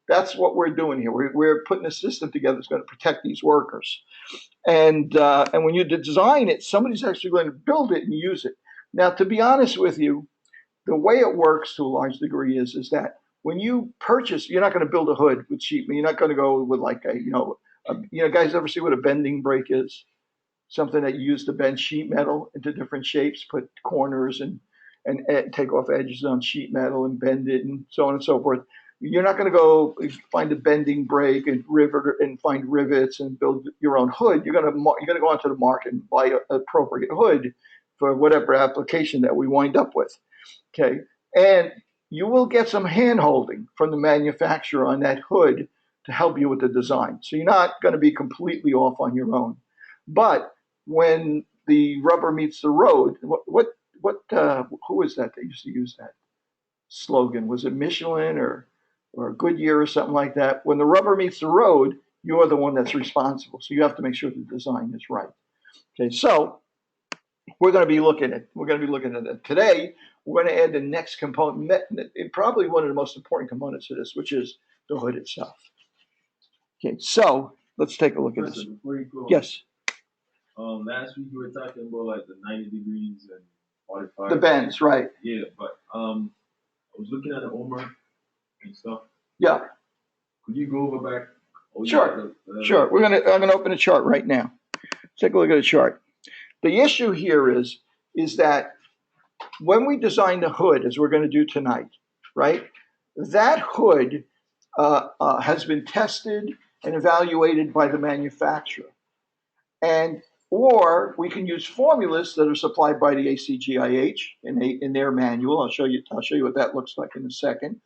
That's what we're doing here. We're putting a system together that's going to protect these workers. And when you design it, somebody's actually going to build it and use it. Now, to be honest with you, the way it works to a large degree is that when you purchase, you're not going to build a hood with sheet. You're not going to go with like guys ever see what a bending brake is? Something that you use to bend sheet metal into different shapes, put corners and take off edges on sheet metal and bend it and so on and so forth. You're not going to go find a bending brake and find rivets and build your own hood. You're going to go onto the market and buy an appropriate hood for whatever application that we wind up with. Okay, and you will get some hand holding from the manufacturer on that hood to help you with the design. So you're not going to be completely off on your own. But when the rubber meets the road, who is that used to use that slogan? Was it Michelin or Goodyear or something like that? When the rubber meets the road, you're the one that's responsible. So you have to make sure the design is right. Okay, so we're going to be looking at it today. We're going to add the next component, probably one of the most important components to this, which is the hood itself. Okay, so let's take a look at this. Yes. Last week you were talking about like the 90 degrees and 45. The bends, right? Yeah, but I was looking at the Omer and stuff. Yeah. Could you go over back? Sure. Sure. I'm gonna open a chart right now. Take a look at the chart. The issue here is that when we design the hood, as we're going to do tonight, right? That hood has been tested and evaluated by the manufacturer, or we can use formulas that are supplied by the ACGIH in their manual. I'll show you what that looks like in a second.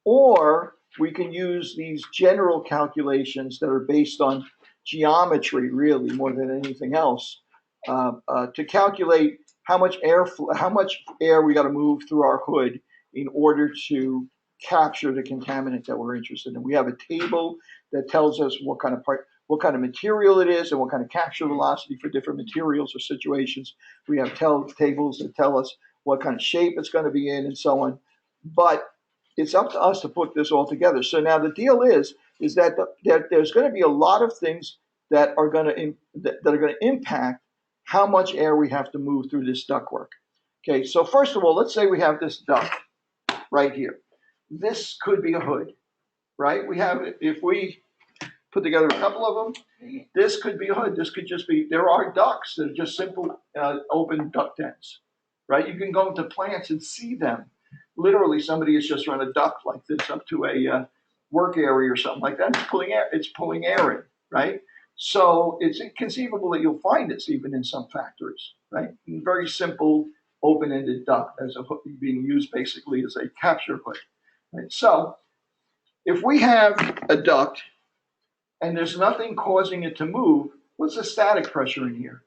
Or we can use these general calculations that are based on geometry, really, more than anything else, to calculate how much air we got to move through our hood in order to capture the contaminant that we're interested in. We have a table that tells us what kind of material it is and what kind of capture velocity for different materials or situations. We have tables that tell us what kind of shape it's going to be in and so on. But it's up to us to put this all together. So now the deal is that there's going to be a lot of things that are going to impact how much air we have to move through this ductwork. Okay, so first of all, let's say we have this duct right here. This could be a hood, right? If we put together a couple of them, this could be a hood. This could just be, there are ducts that are just simple open duct ends, right? You can go into plants and see them. Literally, somebody has just run a duct like this up to a work area or something like that. It's pulling air in, right? So it's inconceivable that you'll find this even in some factories, right? Very simple open-ended duct as a hood being used basically as a capture hood. Right? So if we have a duct and there's nothing causing it to move, what's the static pressure in here?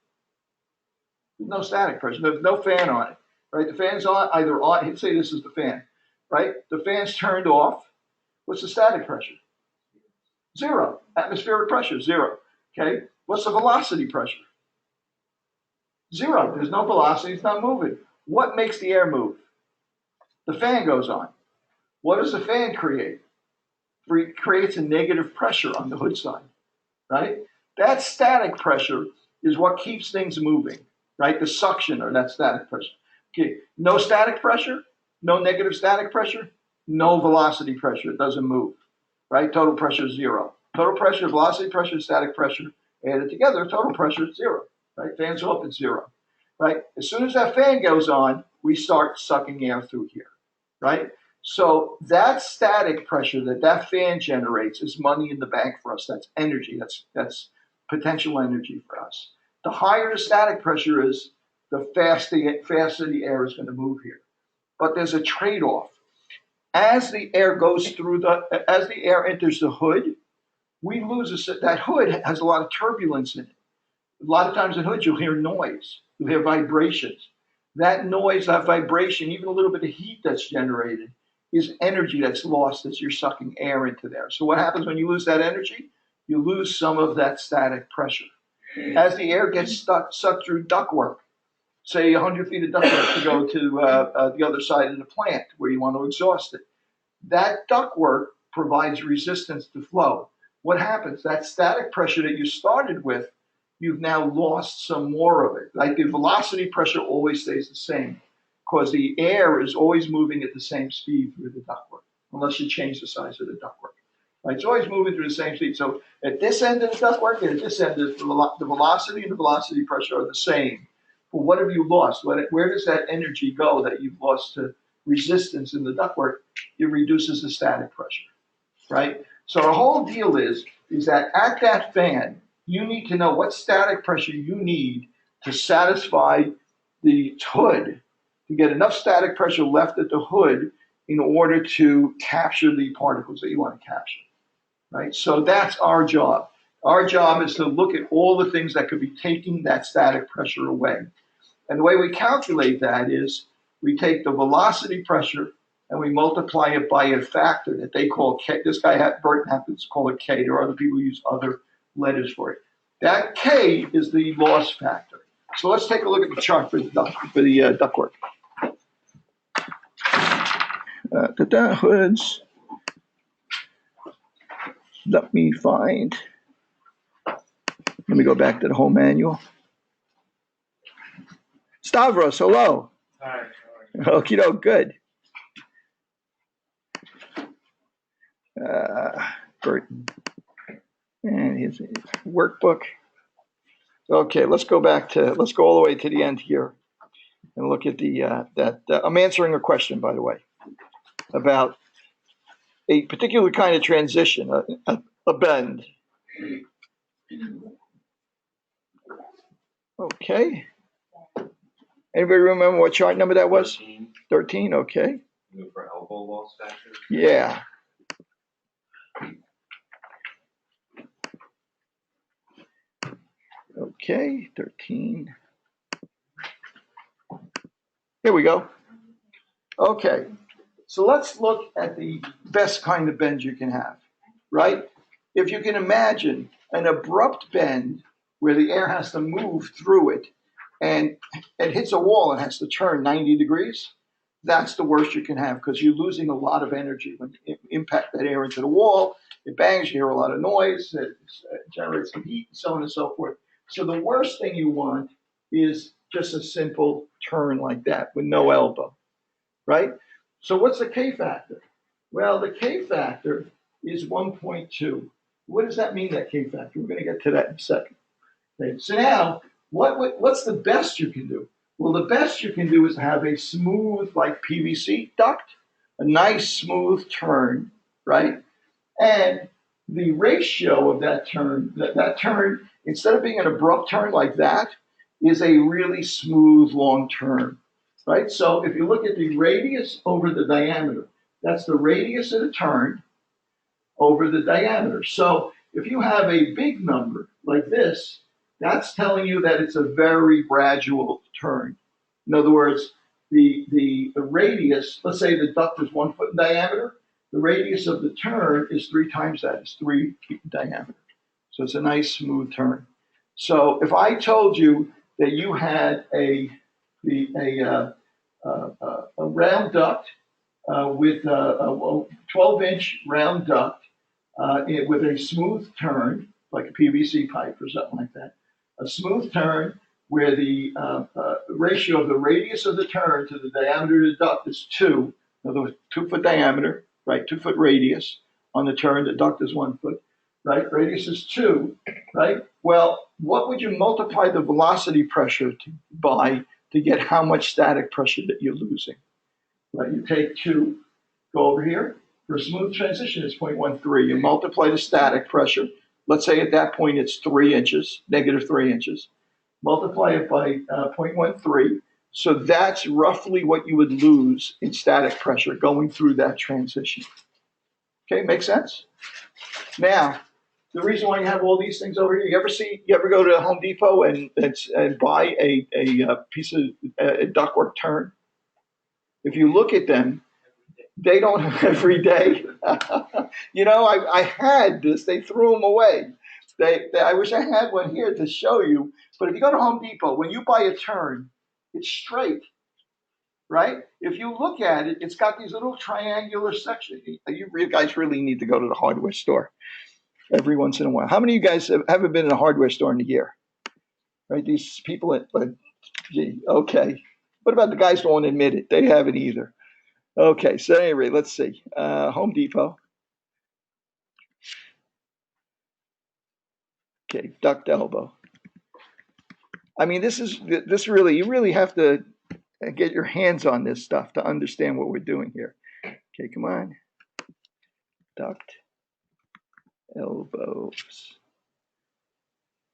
There's no static pressure. There's no fan on it, right? The fan's on, say this is the fan, right? The fan's turned off. What's the static pressure? Zero. Atmospheric pressure, zero. Okay, what's the velocity pressure? Zero. There's no velocity, it's not moving. What makes the air move? The fan goes on. What does the fan create? It creates a negative pressure on the hood side, right? That static pressure is what keeps things moving, right? The suction or that static pressure. Okay, no static pressure, no negative static pressure, no velocity pressure, it doesn't move, right? Total pressure is zero. Total pressure, velocity pressure, static pressure, added together, total pressure is zero, right? Fans off, it's zero, right? As soon as that fan goes on, we start sucking air through here, right? So that static pressure that fan generates is money in the bank for us. That's energy, that's potential energy for us. The higher the static pressure is, the faster the air is going to move here. But there's a trade-off. As the air enters the hood, we lose that hood has a lot of turbulence in it. A lot of times in hoods, you'll hear noise. You'll hear vibrations. That noise, that vibration, even a little bit of heat that's generated is energy that's lost as you're sucking air into there. So what happens when you lose that energy? You lose some of that static pressure. As the air gets sucked through ductwork, say 100 feet of ductwork to go to the other side of the plant where you want to exhaust it, that ductwork provides resistance to flow. What happens? That static pressure that you started with, you've now lost some more of it. Like the velocity pressure always stays the same because the air is always moving at the same speed through the ductwork, unless you change the size of the ductwork. Right? It's always moving through the same speed. So at this end of the ductwork and at this end, the velocity and the velocity pressure are the same. But what have you lost? Where does that energy go that you've lost to resistance in the ductwork? It reduces the static pressure, right? So the whole deal is that at that fan, you need to know what static pressure you need to satisfy the hood, to get enough static pressure left at the hood in order to capture the particles that you want to capture, right? So that's our job. Our job is to look at all the things that could be taking that static pressure away. And the way we calculate that is we take the velocity pressure and we multiply it by a factor that they call K. This guy, Burton, happens to call it K. There are other people who use other letters for it. That K is the loss factor. So let's take a look at the chart for the ductwork. The hoods. Let me find. Let me go back to the whole manual. Stavros, hello. Hi. Okie doke, good. Burton. And his workbook. Okay, let's go all the way to the end here and look at I'm answering a question, by the way, about a particular kind of transition, a bend. Okay. Anybody remember what chart number that was? 13, okay. For elbow loss factor? Yeah. Okay, 13. Here we go. Okay, so let's look at the best kind of bend you can have, right? If you can imagine an abrupt bend where the air has to move through it and it hits a wall and has to turn 90 degrees, that's the worst you can have because you're losing a lot of energy when you impact that air into the wall. It bangs, you hear a lot of noise, it generates some heat, and so on and so forth. So the worst thing you want is just a simple turn like that with no elbow, right? So what's the K factor? Well, the K factor is 1.2. What does that mean, that K factor? We're going to get to that in a second. Okay, so now, what's the best you can do? Well, the best you can do is have a smooth, like PVC duct, a nice smooth turn, right? And the ratio of that turn, that turn, instead of being an abrupt turn like that, is a really smooth long turn, right? So if you look at the radius over the diameter, that's the radius of the turn over the diameter. So if you have a big number like this, that's telling you that it's a very gradual turn. In other words, the radius, let's say the duct is 1 foot in diameter, the radius of the turn is 3 times that, it's 3 feet in diameter. So it's a nice smooth turn. So if I told you that you had a round duct with a 12-inch round duct with a smooth turn, like a PVC pipe or something like that, a smooth turn where the ratio of the radius of the turn to the diameter of the duct is 2, in other words, 2 foot diameter, right, 2 foot radius on the turn, the duct is 1 foot, right, radius is 2, right? Well, what would you multiply the velocity pressure by to get how much static pressure that you're losing? Right, you take 2, go over here. For a smooth transition, it's 0.13. You multiply the static pressure. Let's say at that point it's 3 inches, negative 3 inches. Multiply it by 0.13. So that's roughly what you would lose in static pressure going through that transition. Okay, makes sense? Now, the reason why you have all these things over here, you ever go to Home Depot and buy a piece of ductwork turn? If you look at them, they don't have every day. You know, I had this, they threw them away. I wish I had one here to show you, but if you go to Home Depot, when you buy a turn, it's straight, right? If you look at it, it's got these little triangular sections. You guys really need to go to the hardware store every once in a while. How many of you guys haven't been in a hardware store in a year? Right? These people, gee, okay. What about the guys who won't admit it? They haven't either. Okay, so anyway, let's see. Home Depot. Okay, Duct Elbow. I mean, this really, you really have to get your hands on this stuff to understand what we're doing here. Okay, come on. Duct elbows.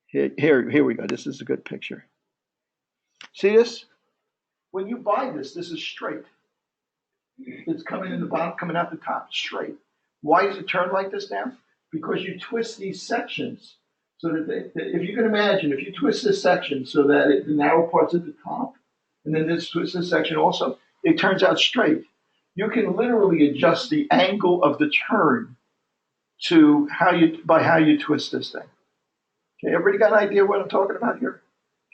Here we go. This is a good picture. See this? When you buy this is straight. It's coming in the bottom, coming out the top, straight. Why is it turned like this now? Because you twist these sections so that if you can imagine, if you twist this section so that the narrow part's at the top, and then this section also, it turns out straight. You can literally adjust the angle of the turn to how you twist this thing. Okay, everybody got an idea what I'm talking about here?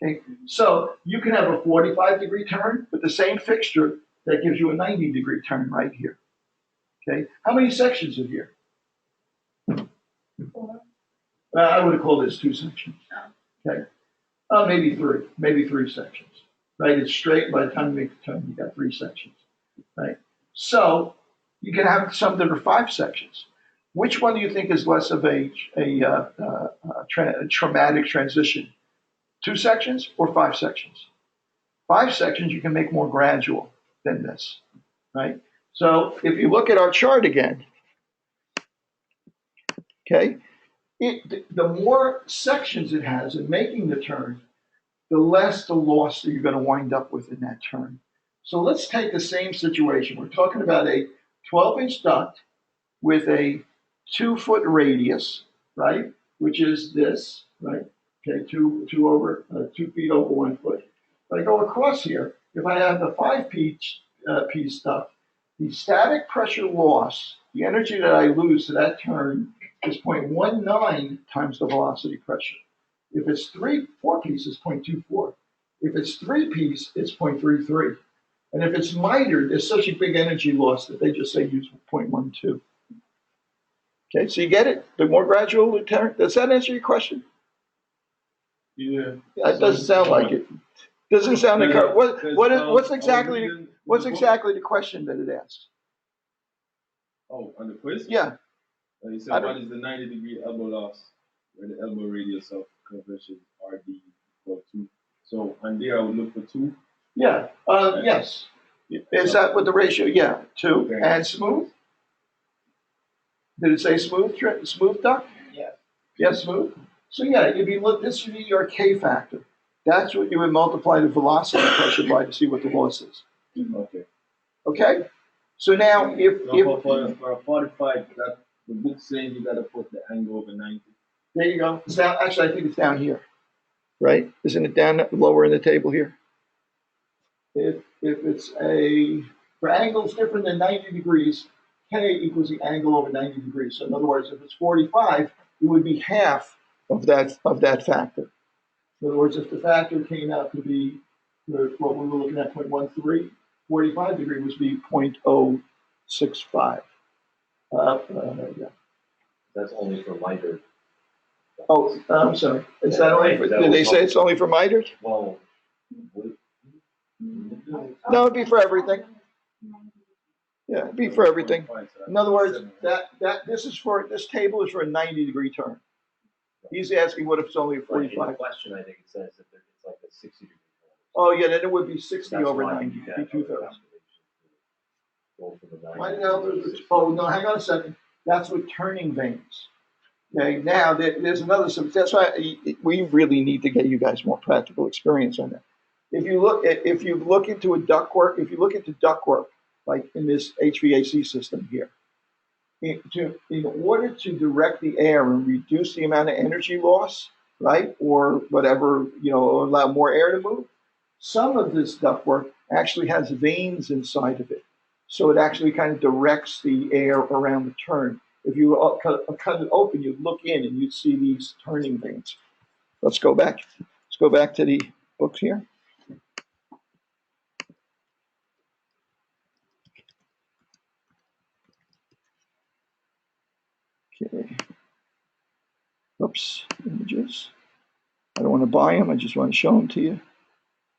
Okay, so you can have a 45-degree turn with the same fixture that gives you a 90-degree turn right here. Okay, how many sections are here? I would have called this 2 sections. Okay, maybe three sections. Right, it's straight. By the time you make the turn, you got 3 sections. Right, so you can have some that are 5 sections. Which one do you think is less of a traumatic transition? 2 sections or 5 sections? 5 sections you can make more gradual than this, right? So if you look at our chart again, okay, the more sections it has in making the turn, the less the loss that you're going to wind up with in that turn. So let's take the same situation. We're talking about a 12-inch duct with a 2-foot radius, right? Which is this, right? Okay, 2 feet over 1 foot. If I go across here, if I have the 5-piece piece stuff, the static pressure loss, the energy that I lose to that turn is 0.19 times the velocity pressure. If it's 4 pieces, 0.24. If it's 3-piece, it's 0.33. And if it's mitered, there's such a big energy loss that they just say use 0.12. Okay, so you get it? The more gradual the turn. Does that answer your question? Yeah. It doesn't sound like it. Doesn't sound like what's exactly the question that it asks? Oh, on the quiz? Yeah. You said what is the 90-degree elbow loss where the elbow radius of curvature RD equal to? So on there I would look for 2. Yeah. Yes. Is that what the ratio? Yeah, 2. Okay. And smooth? Did it say smooth? Smooth duct? Yeah. Yeah, smooth. So yeah, if you look, this would be your K factor. That's what you would multiply the velocity pressure by to see what the loss is. Okay. Okay. So now, for a 45, that the book saying you got to put the angle over 90. There you go. It's down, actually, I think it's down here, right? Isn't it down lower in the table here? If it's for angles different than 90 degrees, K equals the angle over 90 degrees. So in other words, if it's 45, it would be half of that factor. In other words, if the factor came out to be what we were looking at, 0.13, 45 degree would be 0.065. Yeah. That's only for mitered. Oh, I'm sorry. Is that only for, did they say it's only for mitered? Well, no, it'd be for everything. Yeah, it'd be for everything. In other words, this table is for a 90-degree turn. He's asking what if it's only a 45. In the question, I think it says that it's like a 60-degree turn. Oh yeah, then it would be 60 over 90. It'd be 2/3. Oh no, hang on a second. That's with turning vanes. Okay, now there's another. That's why we really need to get you guys more practical experience on that. If you look into ductwork, like in this HVAC system here, in order to direct the air and reduce the amount of energy loss, right, or whatever, allow more air to move, some of this ductwork actually has vanes inside of it, so it actually kind of directs the air around the turn. If you cut it open, you'd look in and you'd see these turning vanes. Let's go back. Let's go back to the books here. Okay. Oops, images. I don't want to buy them. I just want to show them to you.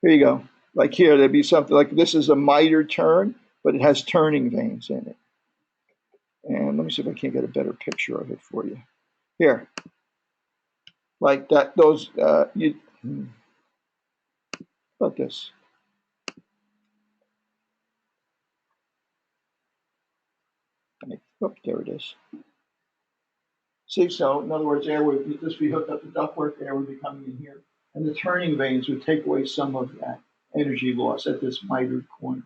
Here you go. Like here, there'd be something like this is a miter turn, but it has turning vanes in it. And let me see if I can't get a better picture of it for you. Here, like that. Those about this. Oh, there it is. See, so in other words, air would this be hooked up to ductwork, air would be coming in here, and the turning vanes would take away some of that energy loss at this mitered corner.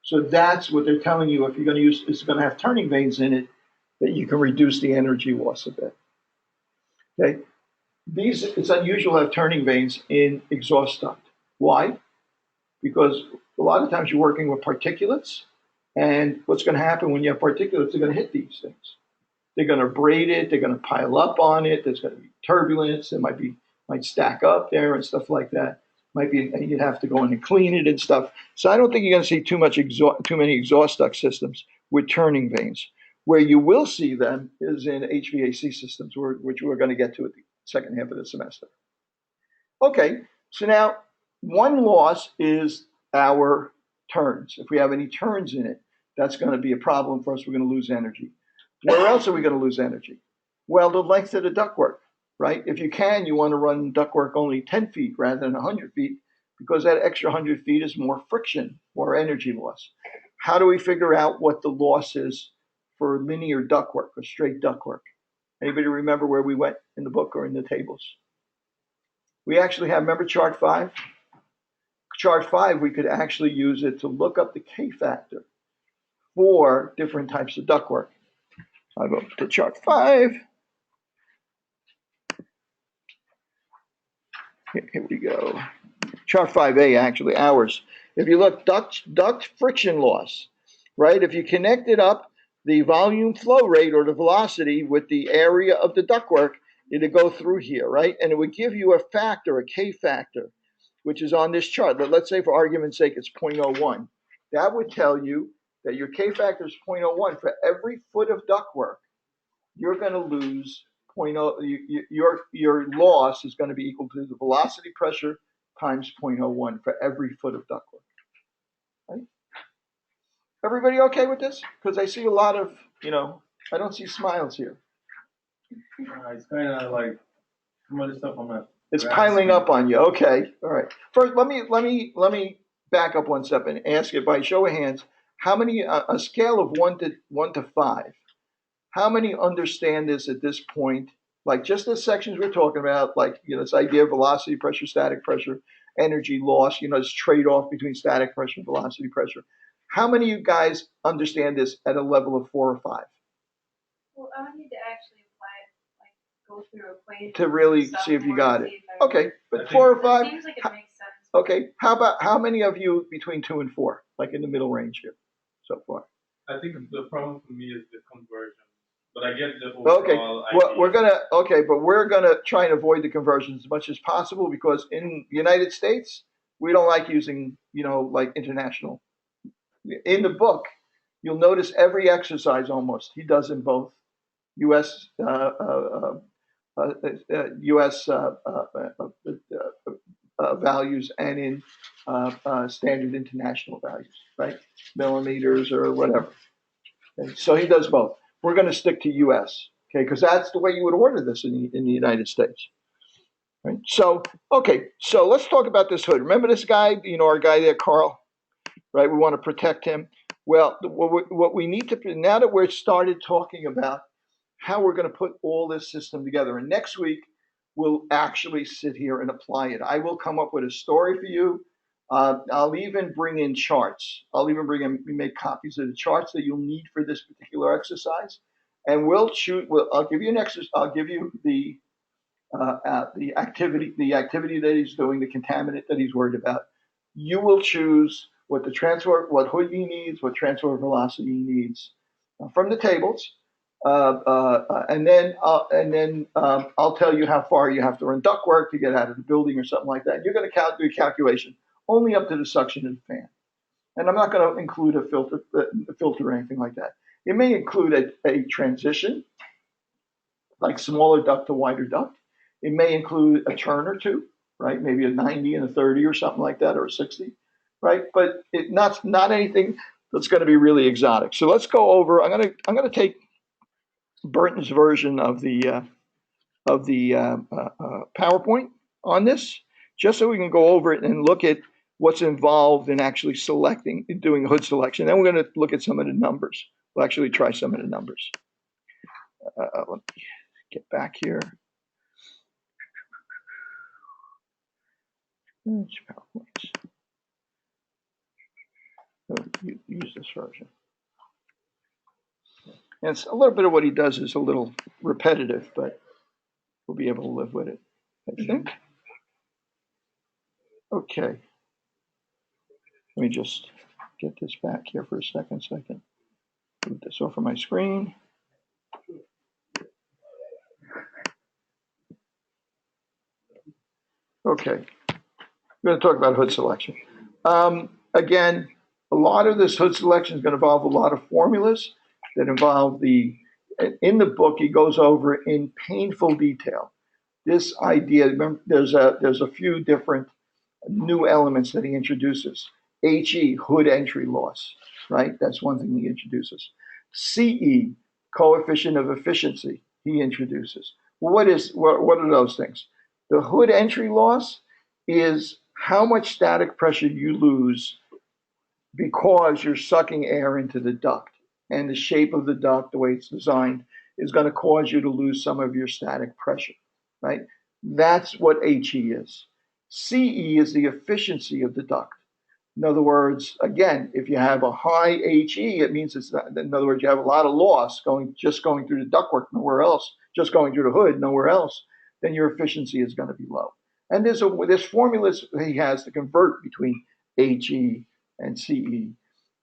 So that's what they're telling you. If you're going to use, it's going to have turning vanes in it, that you can reduce the energy loss a bit. Okay, it's unusual to have turning vanes in exhaust duct. Why? Because a lot of times you're working with particulates, and what's going to happen when you have particulates? They're going to hit these things. They're going to abrade it. They're going to pile up on it. There's going to be turbulence. It might stack up there and stuff like that. Might be, and you'd have to go in and clean it and stuff. So I don't think you're going to see too many exhaust duct systems with turning vanes. Where you will see them is in HVAC systems, which we're going to get to at the second half of the semester. Okay, so now one loss is our turns. If we have any turns in it, that's going to be a problem for us. We're going to lose energy. Where else are we going to lose energy? Well, the length of the ductwork, right? If you can, you want to run ductwork only 10 feet rather than 100 feet because that extra 100 feet is more friction, more energy loss. How do we figure out what the loss is for linear ductwork or straight ductwork? Anybody remember where we went in the book or in the tables? We actually have, remember chart 5? Chart 5, we could actually use it to look up the K factor for different types of ductwork. I'll go to chart 5. Here we go. Chart 5A, actually, ours. If you look, duct friction loss, right? If you connected up the volume flow rate or the velocity with the area of the ductwork, it'd go through here, right? And it would give you a factor, a K factor, which is on this chart. But let's say for argument's sake, it's 0.01. That would tell you that your K factor is 0.01. For every foot of ductwork, you're going to lose 0.0. Your loss is going to be equal to the velocity pressure times 0.01 for every foot of ductwork. Right? Everybody okay with this? Because I see a lot of, I don't see smiles here. It's kind of like some of the stuff I'm not. It's piling up on you. Okay, all right. First, let me back up one step and ask you by show of hands, how many a scale of 1 to 5. How many understand this at this point? Like just the sections we're talking about, like this idea of velocity pressure, static pressure, energy loss. This trade-off between static pressure and velocity pressure. How many of you guys understand this at a level of 4 or 5? Well, I would need to actually apply it, like go through equations to really see if you got it. Okay, but 4 or 5. It seems like it makes sense. Okay, how many of you between 2 and 4, like in the middle range here, so far? I think the problem for me is the conversion. But I get the overall idea. But we're gonna try and avoid the conversions as much as possible because in the United States we don't like using like international. In the book, you'll notice every exercise almost he does in both U.S. Values and in standard international values, right? Millimeters or whatever. And so he does both. We're going to stick to U.S., okay, because that's the way you would order this in the United States. Right? So, so let's talk about this hood. Remember this guy, our guy there, Carl, right? We want to protect him. Well, what we need to, now that we're started talking about how we're going to put all this system together, and next week, we'll actually sit here and apply it. I will come up with a story for you. I'll even bring in charts. I'll even make copies of the charts that you'll need for this particular exercise. And I'll give you an exercise. I'll give you the activity that he's doing, the contaminant that he's worried about. You will choose what hood he needs, what transfer velocity he needs from the tables. And then I'll tell you how far you have to run ductwork to get out of the building or something like that. You're going to do a calculation only up to the suction of the fan. And I'm not going to include a filter or anything like that. It may include a transition like smaller duct to wider duct. It may include a turn or two, right? Maybe a 90 and a 30 or something like that, or a 60, right? But it not anything that's going to be really exotic. So let's go over. I'm gonna take Burton's version of the PowerPoint on this, just so we can go over it and look at what's involved in actually selecting, doing hood selection. Then we're going to look at some of the numbers. We'll actually try some of the numbers. Let me get back here. PowerPoints. Use this version. And it's a little bit of what he does is a little repetitive, but we'll be able to live with it, I think. Okay. Let me just get this back here for a second so I can move this off of my screen. Okay. We're going to talk about hood selection. Again, a lot of this hood selection is going to involve a lot of formulas that involve in the book, he goes over in painful detail. This idea, remember, there's a few different new elements that he introduces. HE, hood entry loss, right? That's one thing he introduces. CE, coefficient of efficiency, he introduces. Well, what are those things? The hood entry loss is how much static pressure you lose because you're sucking air into the duct. And the shape of the duct, the way it's designed, is going to cause you to lose some of your static pressure, right? That's what HE is. CE is the efficiency of the duct. In other words, again, if you have a high HE, it means it's not, in other words, you have a lot of loss just going through the ductwork, nowhere else, just going through the hood, nowhere else, then your efficiency is going to be low. And there's formulas he has to convert between HE and CE.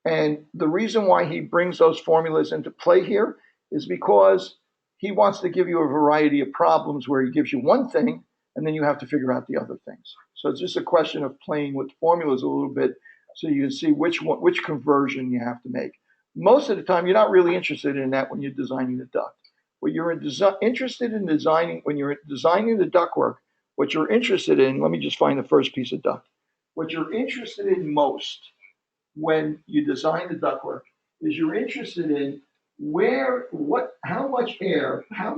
And the reason why he brings those formulas into play here is because he wants to give you a variety of problems where he gives you one thing and then you have to figure out the other things. So it's just a question of playing with formulas a little bit so you can see which conversion you have to make. Most of the time, you're not really interested in that when you're designing the duct. What you're interested in designing, when you're designing the ductwork, what you're interested in, let me just find the first piece of duct. What you're interested in most when you design the ductwork is you're interested in how much air, how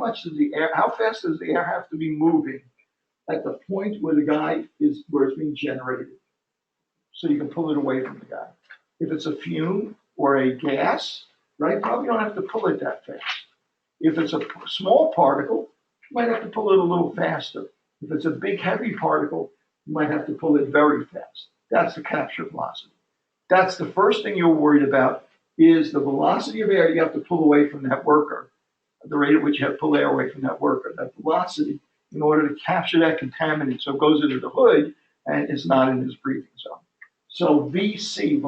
fast does the air have to be moving at the point where where it's being generated, so you can pull it away from the guy. If it's a fume or a gas, right, probably don't have to pull it that fast. If it's a small particle, you might have to pull it a little faster. If it's a big heavy particle, you might have to pull it very fast. That's the capture velocity. That's the first thing you're worried about is the velocity of air you have to pull away from that worker, the rate at which you have to pull air away from that worker, that velocity, in order to capture that contaminant so it goes into the hood and is not in his breathing zone. So VC,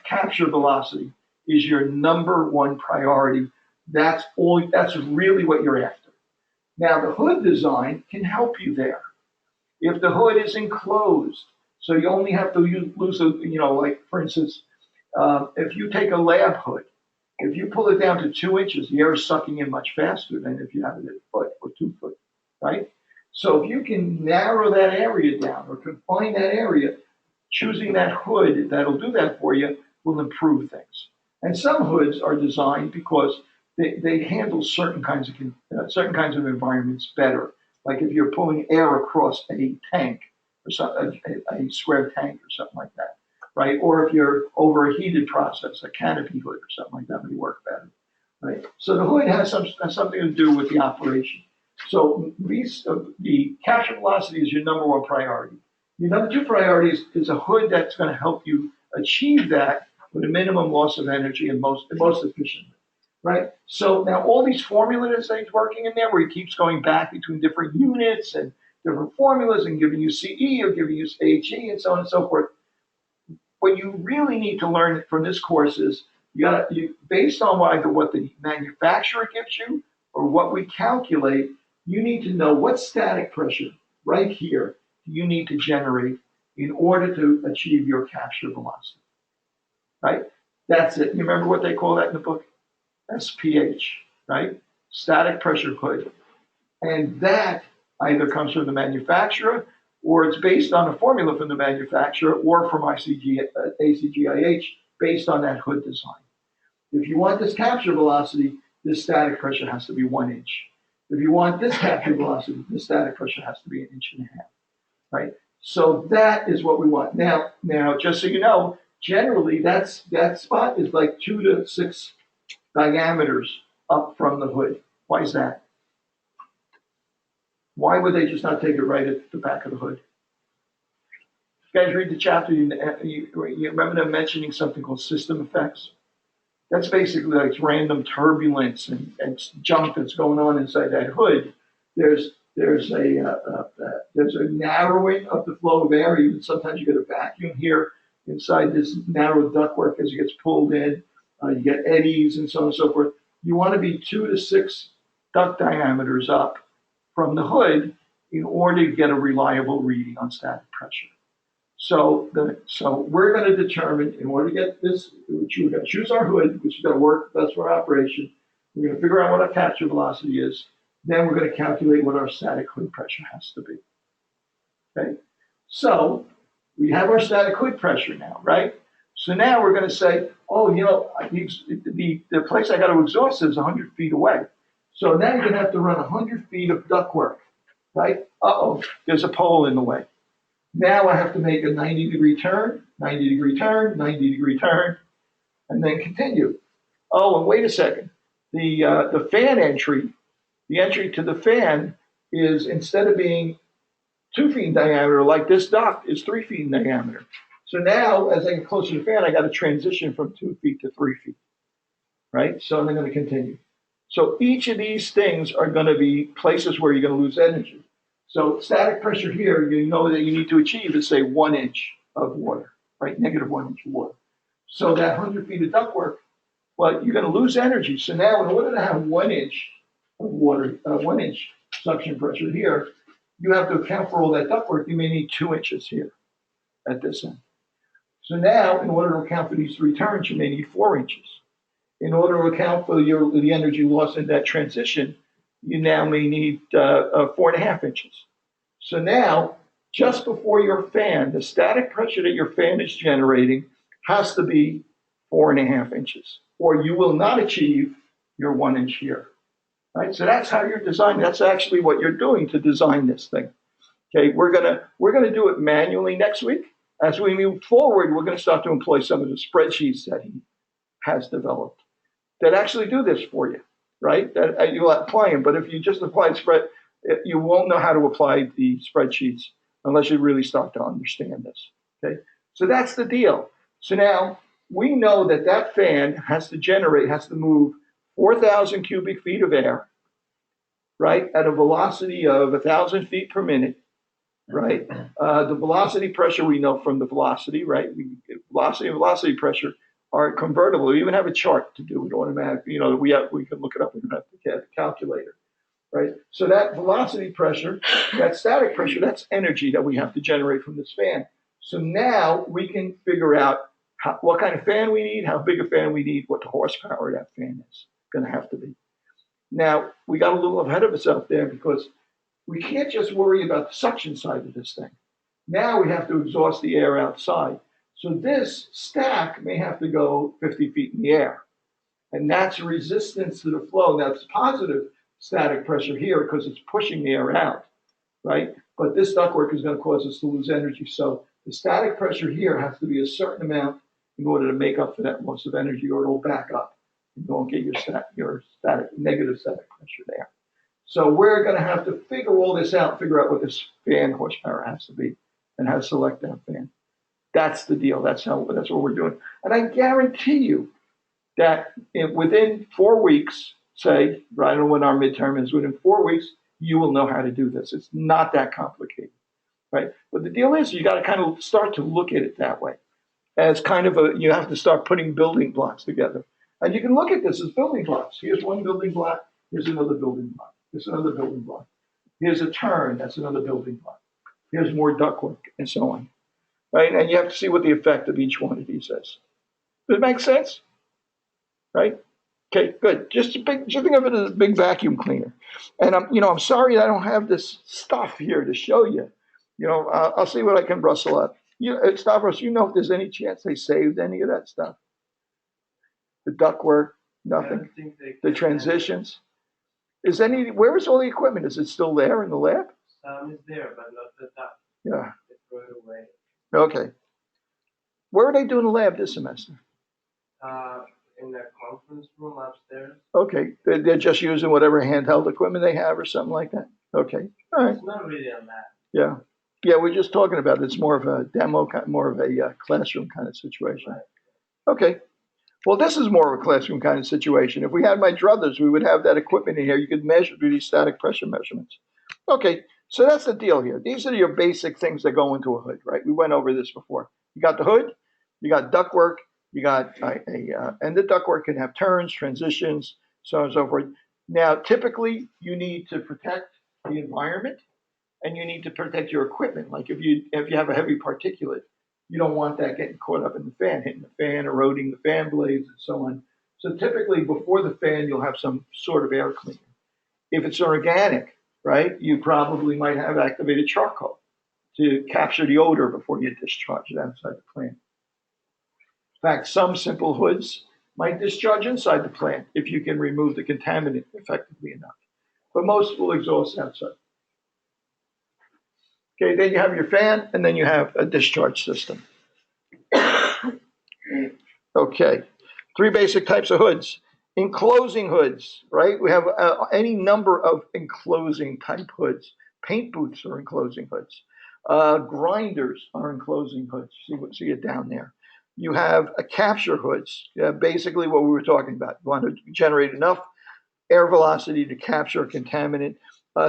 capture velocity, is your number one priority. That's really what you're after. Now, the hood design can help you there. If the hood is enclosed, so you only have to lose like for instance, if you take a lab hood, if you pull it down to 2 inches, the air is sucking in much faster than if you have it at a foot or 2 foot, right? So if you can narrow that area down or confine that area, choosing that hood that'll do that for you will improve things. And some hoods are designed because they handle certain kinds of environments better. Like if you're pulling air across a tank or a square tank or something like that, right? Or if you're over a heated process, a canopy hood or something like that may work better, right? So the hood has something to do with the operation. So the capture velocity is your number one priority. Your number two priority is a hood that's going to help you achieve that with a minimum loss of energy and most efficiently, right? So now all these formulas that he's working in there, where he keeps going back between different units and different formulas and giving you CE or giving you HE and so on and so forth. What you really need to learn from this course is based on what the manufacturer gives you or what we calculate, you need to know what static pressure right here you need to generate in order to achieve your capture velocity, right? That's it. You remember what they call that in the book? SPH, right? Static pressure hood. And that either comes from the manufacturer or it's based on a formula from the manufacturer or from ACGIH based on that hood design. If you want this capture velocity, this static pressure has to be 1 inch. If you want this capture velocity, the static pressure has to be 1.5 inches, right? So that is what we want. Now, just so you know, generally that spot is like 2 to 6 diameters up from the hood. Why is that? Why would they just not take it right at the back of the hood? You guys read the chapter, you remember them mentioning something called system effects? That's basically like random turbulence and junk that's going on inside that hood. There's a narrowing of the flow of air. Even sometimes you get a vacuum here inside this narrow ductwork as it gets pulled in. You get eddies and so on and so forth. You want to be 2 to 6 duct diameters up from the hood in order to get a reliable reading on static pressure. So we're going to determine, in order to get this, we're going to choose our hood, which is going to work best for our operation. We're going to figure out what our capture velocity is. Then we're going to calculate what our static hood pressure has to be. Okay? So we have our static hood pressure now, right? So now we're going to say, oh, you know, the place I got to exhaust is 100 feet away. So now you're going to have to run 100 feet of ductwork, right? Uh-oh, there's a pole in the way. Now I have to make a 90-degree turn, 90-degree turn, 90-degree turn, and then continue. Oh, and wait a second. The fan entry, the entry to the fan is, instead of being 2 feet in diameter, like this duct, is 3 feet in diameter. So now, as I get closer to the fan, I got to transition from 2 feet to 3 feet, right? So I'm going to continue. So each of these things are going to be places where you're going to lose energy. So static pressure here, you know that you need to achieve is, say, 1 inch of water, right? Negative 1 inch of water. So that 100 feet of ductwork, well, you're going to lose energy. So now, in order to have 1 inch of water, 1 inch suction pressure here, you have to account for all that ductwork. You may need 2 inches here at this end. So now, in order to account for these 3 turns, you may need 4 inches. In order to account for the energy loss in that transition, you now may need 4.5 inches. So now, just before your fan, the static pressure that your fan is generating has to be 4.5 inches, or you will not achieve your 1 inch here. Right? So that's how you're designing. That's actually what you're doing to design this thing. Okay, we're gonna do it manually next week. As we move forward, we're going to start to employ some of the spreadsheets that he has developed that actually do this for you, right? That you apply them. But if you just apply you won't know how to apply the spreadsheets unless you really start to understand this. Okay, so that's the deal. So now we know that that fan has to move 4,000 cubic feet of air, right, at a velocity of 1,000 feet per minute. Right, the velocity pressure we know from the velocity, right? Velocity and velocity pressure are convertible. We even have a chart to do it automatically. You know, we can look it up. We don't have to get a calculator, right? So that velocity pressure, that static pressure, that's energy that we have to generate from this fan. So now we can figure out what kind of fan we need, how big a fan we need, what the horsepower of that fan is going to have to be. Now we got a little ahead of us out there because we can't just worry about the suction side of this thing. Now we have to exhaust the air outside. So this stack may have to go 50 feet in the air. And that's resistance to the flow. That's positive static pressure here because it's pushing the air out, right? But this ductwork is going to cause us to lose energy. So the static pressure here has to be a certain amount in order to make up for that loss of energy, or it'll back up. You don't get your negative static pressure there. So we're going to have to figure all this out, figure out what this fan horsepower has to be, and how to select that fan. That's the deal. That's what we're doing. And I guarantee you that within 4 weeks, say, right, I don't know when our midterm is, within 4 weeks, you will know how to do this. It's not that complicated, right? But the deal is you got to kind of start to look at it that way, as kind of you have to start putting building blocks together. And you can look at this as building blocks. Here's one building block. Here's another building block. Here's another building block. Here's a turn. That's another building block. Here's more ductwork, and so on. Right? And you have to see what the effect of each one of these is. Does it make sense? Right? Okay, good. Just think of it as a big vacuum cleaner. And I'm sorry I don't have this stuff here to show you. I'll see what I can rustle up. Stavros, if there's any chance they saved any of that stuff? The ductwork, nothing. The transitions. Where is all the equipment? Is it still there in the lab? Some is there, but not the duct. Yeah. They throw it away. Okay. Where are they doing the lab this semester? In the conference room upstairs. Okay. They're just using whatever handheld equipment they have or something like that? Okay. All right. It's not really a lab. Yeah. Yeah, we're just talking about it. It's more of a demo, more of a classroom kind of situation. Right. Okay. Well, this is more of a classroom kind of situation. If we had my druthers, we would have that equipment in here. You could measure through these static pressure measurements. Okay, so that's the deal here. These are your basic things that go into a hood, right? We went over this before. You got the hood, you got ductwork, you got and the ductwork can have turns, transitions, so on and so forth. Now, typically, you need to protect the environment and you need to protect your equipment. Like if you have a heavy particulate, you don't want that getting caught up in the fan, hitting the fan, eroding the fan blades, and so on. So typically, before the fan, you'll have some sort of air cleaner. If it's organic, right, you probably might have activated charcoal to capture the odor before you discharge it outside the plant. In fact, some simple hoods might discharge inside the plant if you can remove the contaminant effectively enough. But most will exhaust outside. Okay, then you have your fan, and then you have a discharge system. Okay, 3 basic types of hoods. Enclosing hoods, right? We have any number of enclosing type hoods. Paint booths are enclosing hoods. Grinders are enclosing hoods. See it down there. You have capture hoods. Basically what we were talking about. You want to generate enough air velocity to capture a contaminant.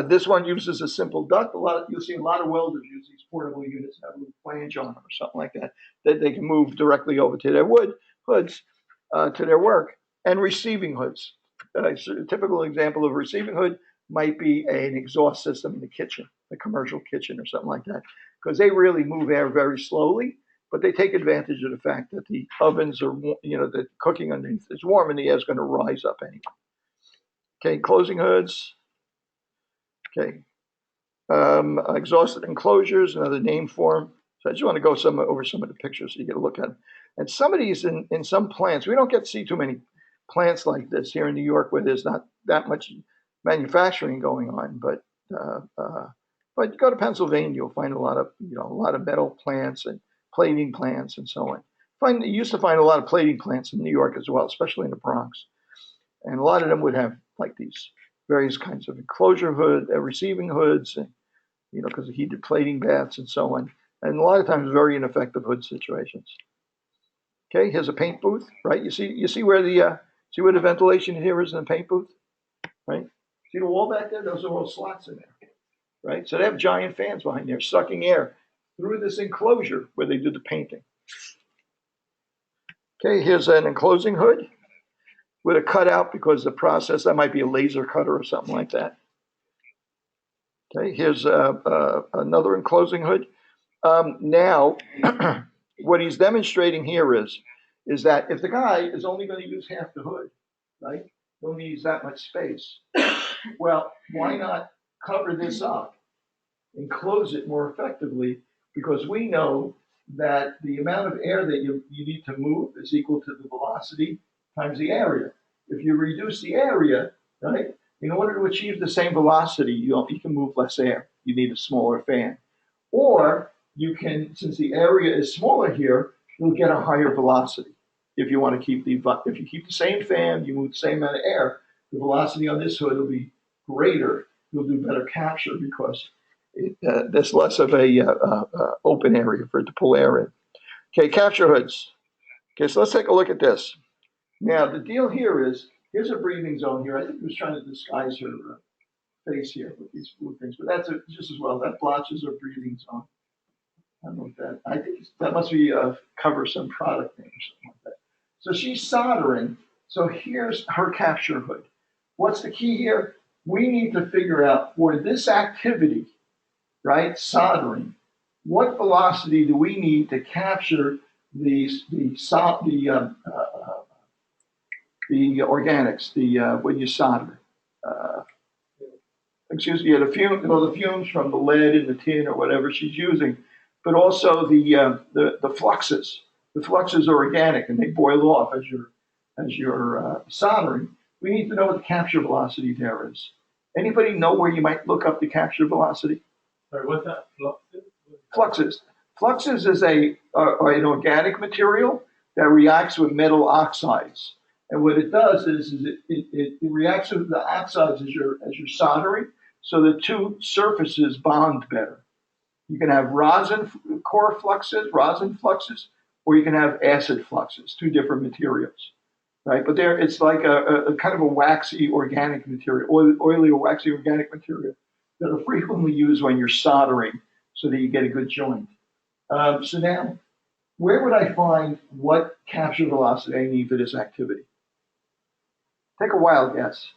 This one uses a simple duct. You'll see a lot of welders use these portable units that have a little flange on them or something like that they can move directly over to their hoods to their work. And receiving hoods. A typical example of a receiving hood might be an exhaust system in the kitchen, a commercial kitchen or something like that, because they really move air very slowly, but they take advantage of the fact that the ovens are, the cooking underneath is warm and the air is going to rise up anyway. Okay, closing hoods. Okay, exhausted enclosures, another name for them. So I just want to go over some of the pictures so you get a look at them. And some of these in some plants, we don't get to see too many plants like this here in New York where there's not that much manufacturing going on. But you go to Pennsylvania, you'll find a lot of metal plants and plating plants and so on. You used to find a lot of plating plants in New York as well, especially in the Bronx. And a lot of them would have like these various kinds of enclosure hood, receiving hoods, and because of heated plating baths and so on. And a lot of times very ineffective hood situations. Okay, here's a paint booth, right? You see where the ventilation here is in the paint booth, right? See the wall back there? Those are all slots in there, right? So they have giant fans behind there sucking air through this enclosure where they do the painting. Okay, here's an enclosing hood with a cutout because the process, that might be a laser cutter or something like that. Okay, here's another enclosing hood. Now, what he's demonstrating here is that if the guy is only going to use half the hood, right, he only needs that much space. Well, why not cover this up and close it more effectively? Because we know that the amount of air that you need to move is equal to the velocity times the area. If you reduce the area, right, in order to achieve the same velocity, you can move less air. You need a smaller fan. Or you can, since the area is smaller here, you'll get a higher velocity. If you want to keep if you keep the same fan, you move the same amount of air, the velocity on this hood will be greater. You'll do better capture because there's less of a open area for it to pull air in. Okay, capture hoods. Okay, so let's take a look at this. Now, the deal here is, here's a breathing zone here. I think he was trying to disguise her face here with these blue things, but that's just as well. That blotches her breathing zone. I don't know what that, I think that must be cover some product name or something like that. So she's soldering. So here's her capture hood. What's the key here? We need to figure out for this activity, right, soldering, what velocity do we need to capture the the organics, when you solder. The fumes from the lead in the tin or whatever she's using, but also the fluxes. The fluxes are organic and they boil off as you're soldering. We need to know what the capture velocity there is. Anybody know where you might look up the capture velocity? Sorry, what's that? Fluxes? Fluxes. Fluxes is an organic material that reacts with metal oxides. And what it does is it reacts with the oxides as you're soldering, so the two surfaces bond better. You can have rosin fluxes, or you can have acid fluxes, two different materials, right? But it's like a kind of a waxy organic material, oily or waxy organic material that are frequently used when you're soldering so that you get a good joint. So now, where would I find what capture velocity I need for this activity? Take a wild guess.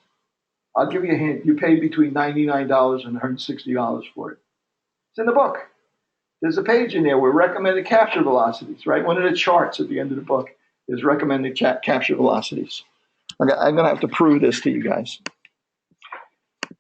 I'll give you a hint. You pay between $99 and $160 for it. It's in the book. There's a page in there with recommended capture velocities, right? One of the charts at the end of the book is recommended capture velocities. I'm going to have to prove this to you guys.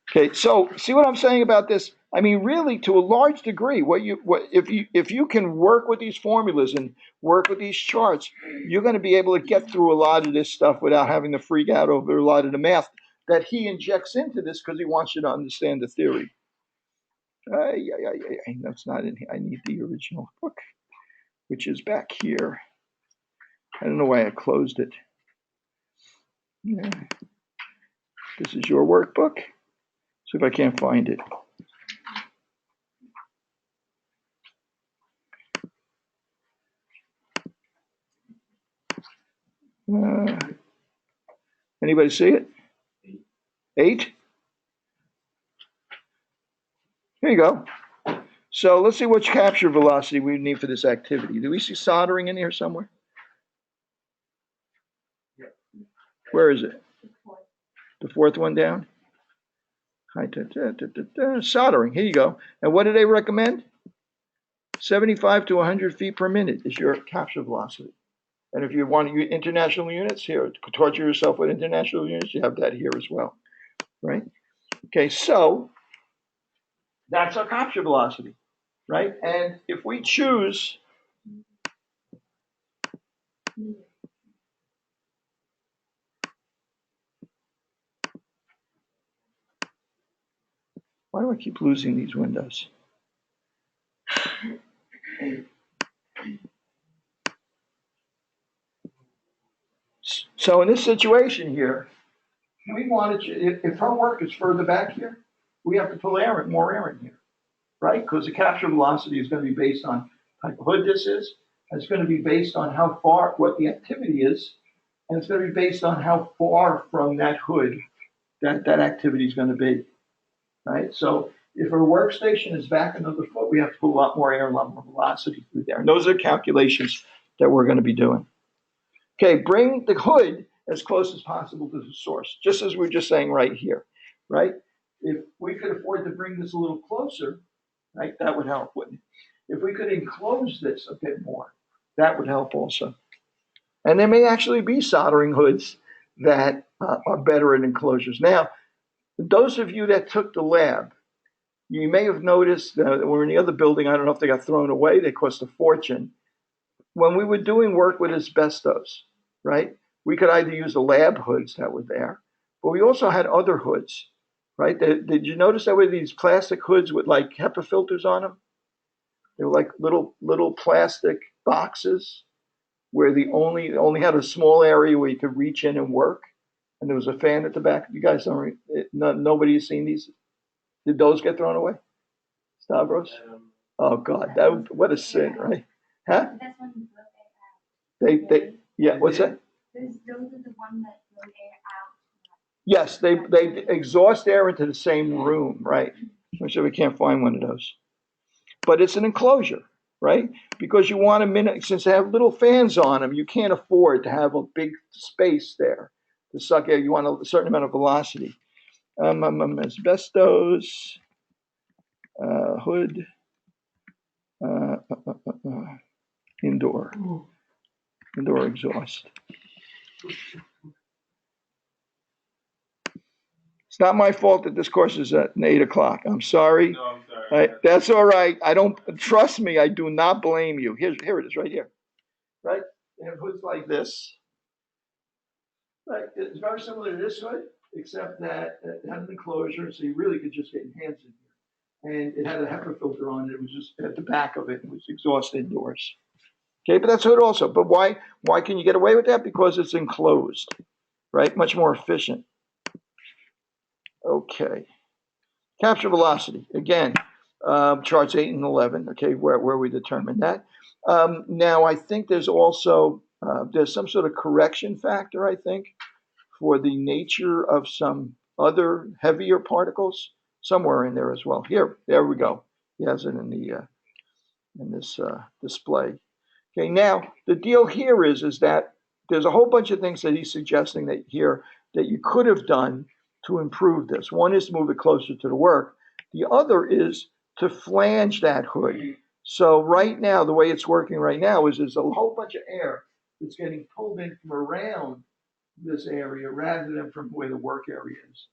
Okay, so see what I'm saying about this? I mean, really, to a large degree, if you can work with these formulas and work with these charts, you're going to be able to get through a lot of this stuff without having to freak out over a lot of the math that he injects into this because he wants you to understand the theory. That's not in here. I need the original book, which is back here. I don't know why I closed it. Yeah. This is your workbook. See if I can't find it. Anybody see it? 8? Here you go. So let's see which capture velocity we need for this activity. Do we see soldering in here somewhere? Where is it? The fourth one down? Soldering. Here you go. And what do they recommend? 75 to 100 feet per minute is your capture velocity. And if you want to use international units, here, torture yourself with international units, you have that here as well, right? Okay, so that's our capture velocity, right? And if we choose, why do I keep losing these windows? So in this situation here, we wanted to, if her work is further back here, we have to put more air in here, right? Because the capture velocity is going to be based on type of hood this is, and it's going to be based on how far, what the activity is, and it's going to be based on how far from that hood that activity is going to be, right? So if our workstation is back another foot, we have to put a lot more air, a lot more velocity through there. And those are calculations that we're going to be doing. Okay, bring the hood as close as possible to the source, just as we're just saying right here, right? If we could afford to bring this a little closer, right, that would help, wouldn't it? If we could enclose this a bit more, that would help also. And there may actually be soldering hoods that are better at enclosures. Now, those of you that took the lab, you may have noticed that we're in the other building. I don't know if they got thrown away. They cost a fortune. When we were doing work with asbestos, right, we could either use the lab hoods that were there, but we also had other hoods, right? Did you notice there were these plastic hoods with like HEPA filters on them? They were like little plastic boxes where the only had a small area where you could reach in and work, and there was a fan at the back. You guys don't. Nobody has seen these. Did those get thrown away, Stavros? Oh God, what a sin, right? Huh? That's when you blow air out. They yeah. What's that? Those are the ones that blow air out. Yes, they exhaust air into the same room, right? I'm sure we can't find one of those, but it's an enclosure, right? Because you want since they have little fans on them, you can't afford to have a big space there to suck air. You want a certain amount of velocity. Asbestos hood indoor exhaust. It's not my fault that this course is at 8 o'clock. I'm sorry. No, I'm sorry. That's all right. I don't, trust me, I do not blame you. Here it is, right here. Right? They have hoods like this. Right? It's very similar to this hood, except that it had an enclosure, so you really could just get your hands in here. And it had a HEPA filter on it. It was just at the back of it. It was exhaust indoors. Okay, but that's hood also. But why can you get away with that? Because it's enclosed, right? Much more efficient. Okay. Capture velocity, again, charts 8 and 11, okay, where we determined that. Now, I think there's also, there's some sort of correction factor, I think, for the nature of some other heavier particles, somewhere in there as well. Here, there we go. He has it in this display. Okay, now, the deal here is that there's a whole bunch of things that he's suggesting that here that you could have done to improve this. One is to move it closer to the work. The other is to flange that hood. So right now, the way it's working right now is there's a whole bunch of air that's getting pulled in from around this area rather than from where the work area is.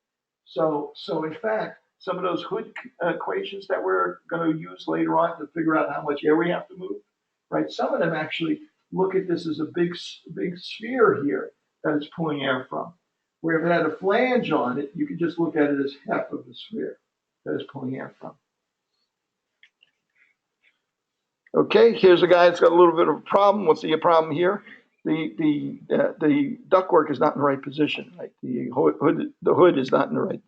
So in fact, some of those hood equations that we're going to use later on to figure out how much air we have to move, right? Some of them actually look at this as a big sphere here that it's pulling air from. Where if it had a flange on it, you could just look at it as half of the sphere that it's pulling air from. Okay, here's a guy that's got a little bit of a problem. What's the problem here? The ductwork is not in the right position. Like the hood is not in the right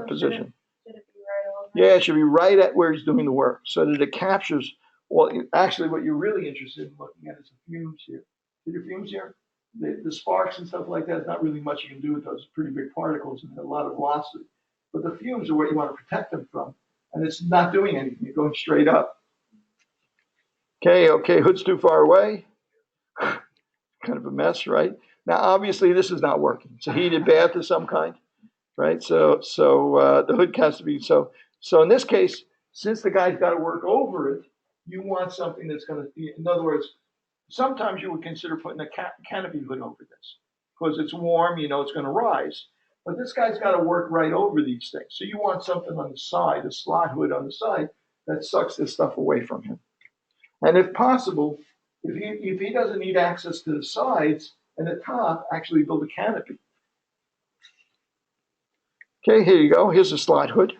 position. Should it be right over? Yeah, it should be right at where he's doing the work so that it captures. Well, actually, what you're really interested in looking at is the fumes here. See the fumes here? The sparks and stuff like that is not really much you can do with those pretty big particles and a lot of velocity. But the fumes are what you want to protect them from. And it's not doing anything. You're going straight up. Okay, hood's too far away. Kind of a mess, right? Now, obviously, this is not working. It's a heated bath of some kind, right? So the hood has to be, so in this case, since the guy's got to work over it, you want something that's going to, in other words, sometimes you would consider putting a canopy hood over this because it's warm, you know it's going to rise. But this guy's got to work right over these things. So you want something on the side, a slot hood on the side that sucks this stuff away from him. And if possible, if he doesn't need access to the sides and the top, actually build a canopy. Okay, here you go. Here's a slot hood.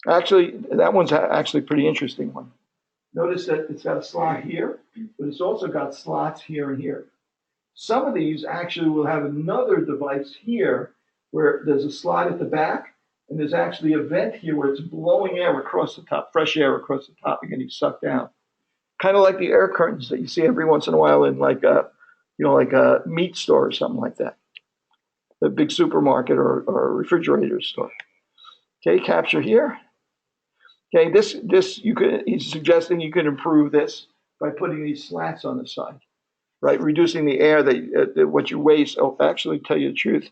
Actually, that one's actually a pretty interesting one. Notice that it's got a slot here, but it's also got slots here and here. Some of these actually will have another device here where there's a slot at the back, and there's actually a vent here where it's blowing air across the top, fresh air across the top and getting sucked out. Kind of like the air curtains that you see every once in a while in like a meat store or something like that. A big supermarket or a refrigerator store. Okay, capture here. Okay, this you could, he's suggesting you could improve this by putting these slats on the side, right? Reducing the air that what you waste. Oh, actually, tell you the truth,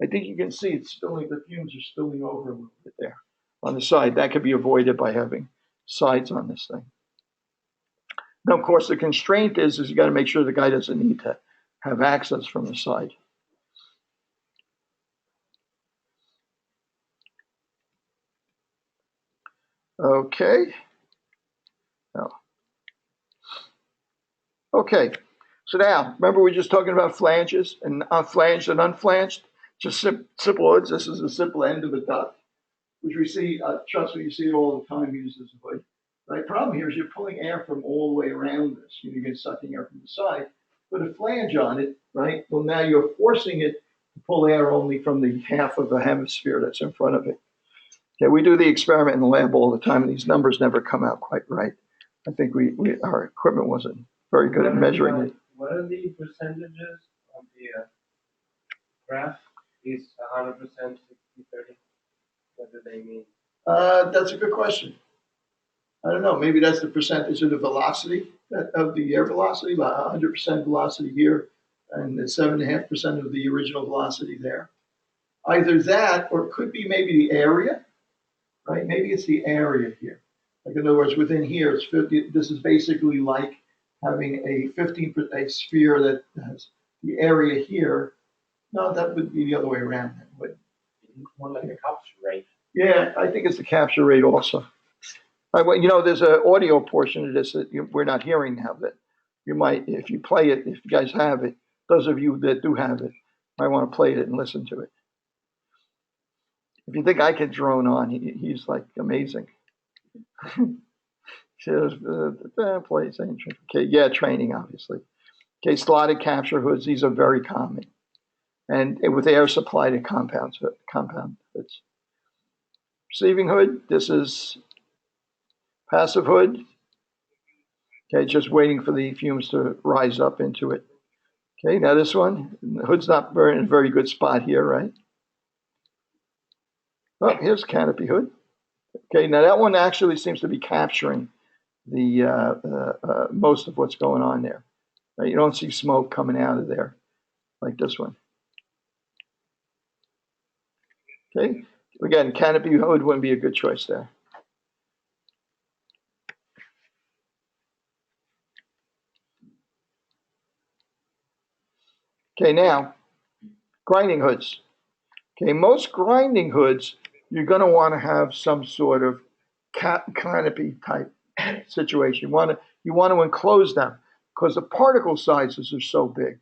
I think you can see it's spilling. The fumes are spilling over a little bit there on the side. That could be avoided by having sides on this thing. Now, of course, the constraint is you got to make sure the guy doesn't need to have access from the side. Okay. Oh. Okay. So now, remember we were just talking about flanges and flanged and unflanged? Just simple hoods. This is the simple end of a duct, which we see, trust me, you see it all the time used as a hood. Right? Problem here is you're pulling air from all the way around this. You get sucking air from the side. Put a flange on it, right? Well, now you're forcing it to pull air only from the half of the hemisphere that's in front of it. Okay, we do the experiment in the lab all the time, and these numbers never come out quite right. I think our equipment wasn't very good at measuring it. What are the percentages of the graph? Is 100%, 60, 30? What do they mean? That's a good question. I don't know. Maybe that's the percentage of the velocity, of the air velocity, about 100% velocity here, and 7.5% of the original velocity there. Either that, or it could be maybe the area, right? Maybe it's the area here. Like in other words, within here, it's 50. This is basically like having a sphere that has the area here No, that would be the other way around. But More like a capture rate. yeah, I think it's the capture rate also. There's an audio portion of this that we're not hearing now. That you might, if you play it, if you guys have it, those of you that do have it, might want to play it and listen to it. If you think I could drone on, he's like amazing. Says, plays, okay, yeah, training, obviously. Okay, slotted capture hoods, these are very common. And with air supply to compound hoods. Receiving hood, this is passive hood. Okay, just waiting for the fumes to rise up into it. Okay, now this one, the hood's not in a very good spot here, right? Oh, here's canopy hood. Okay, now that one actually seems to be capturing the most of what's going on there. Right? You don't see smoke coming out of there like this one. Okay, again, canopy hood wouldn't be a good choice there. Okay, now grinding hoods. Okay, most grinding hoods, you're going to want to have some sort of canopy type situation. You want to enclose them because the particle sizes are so big.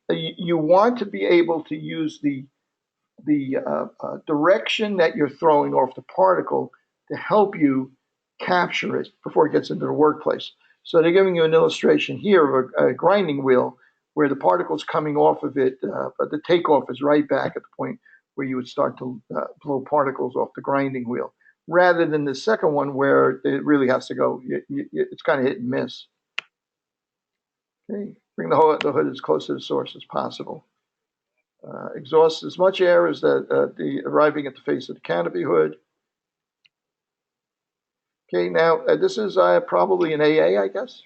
You want to be able to use the direction that you're throwing off the particle to help you capture it before it gets into the workplace. So they're giving you an illustration here of a grinding wheel where the particle's coming off of it, but the takeoff is right back at the point where you would start to blow particles off the grinding wheel, rather than the second one where it really has to go. It's kind of hit and miss. Okay, bring the hood as close to the source as possible. Exhaust as much air as arriving at the face of the canopy hood. Okay, now this is probably an AA, I guess,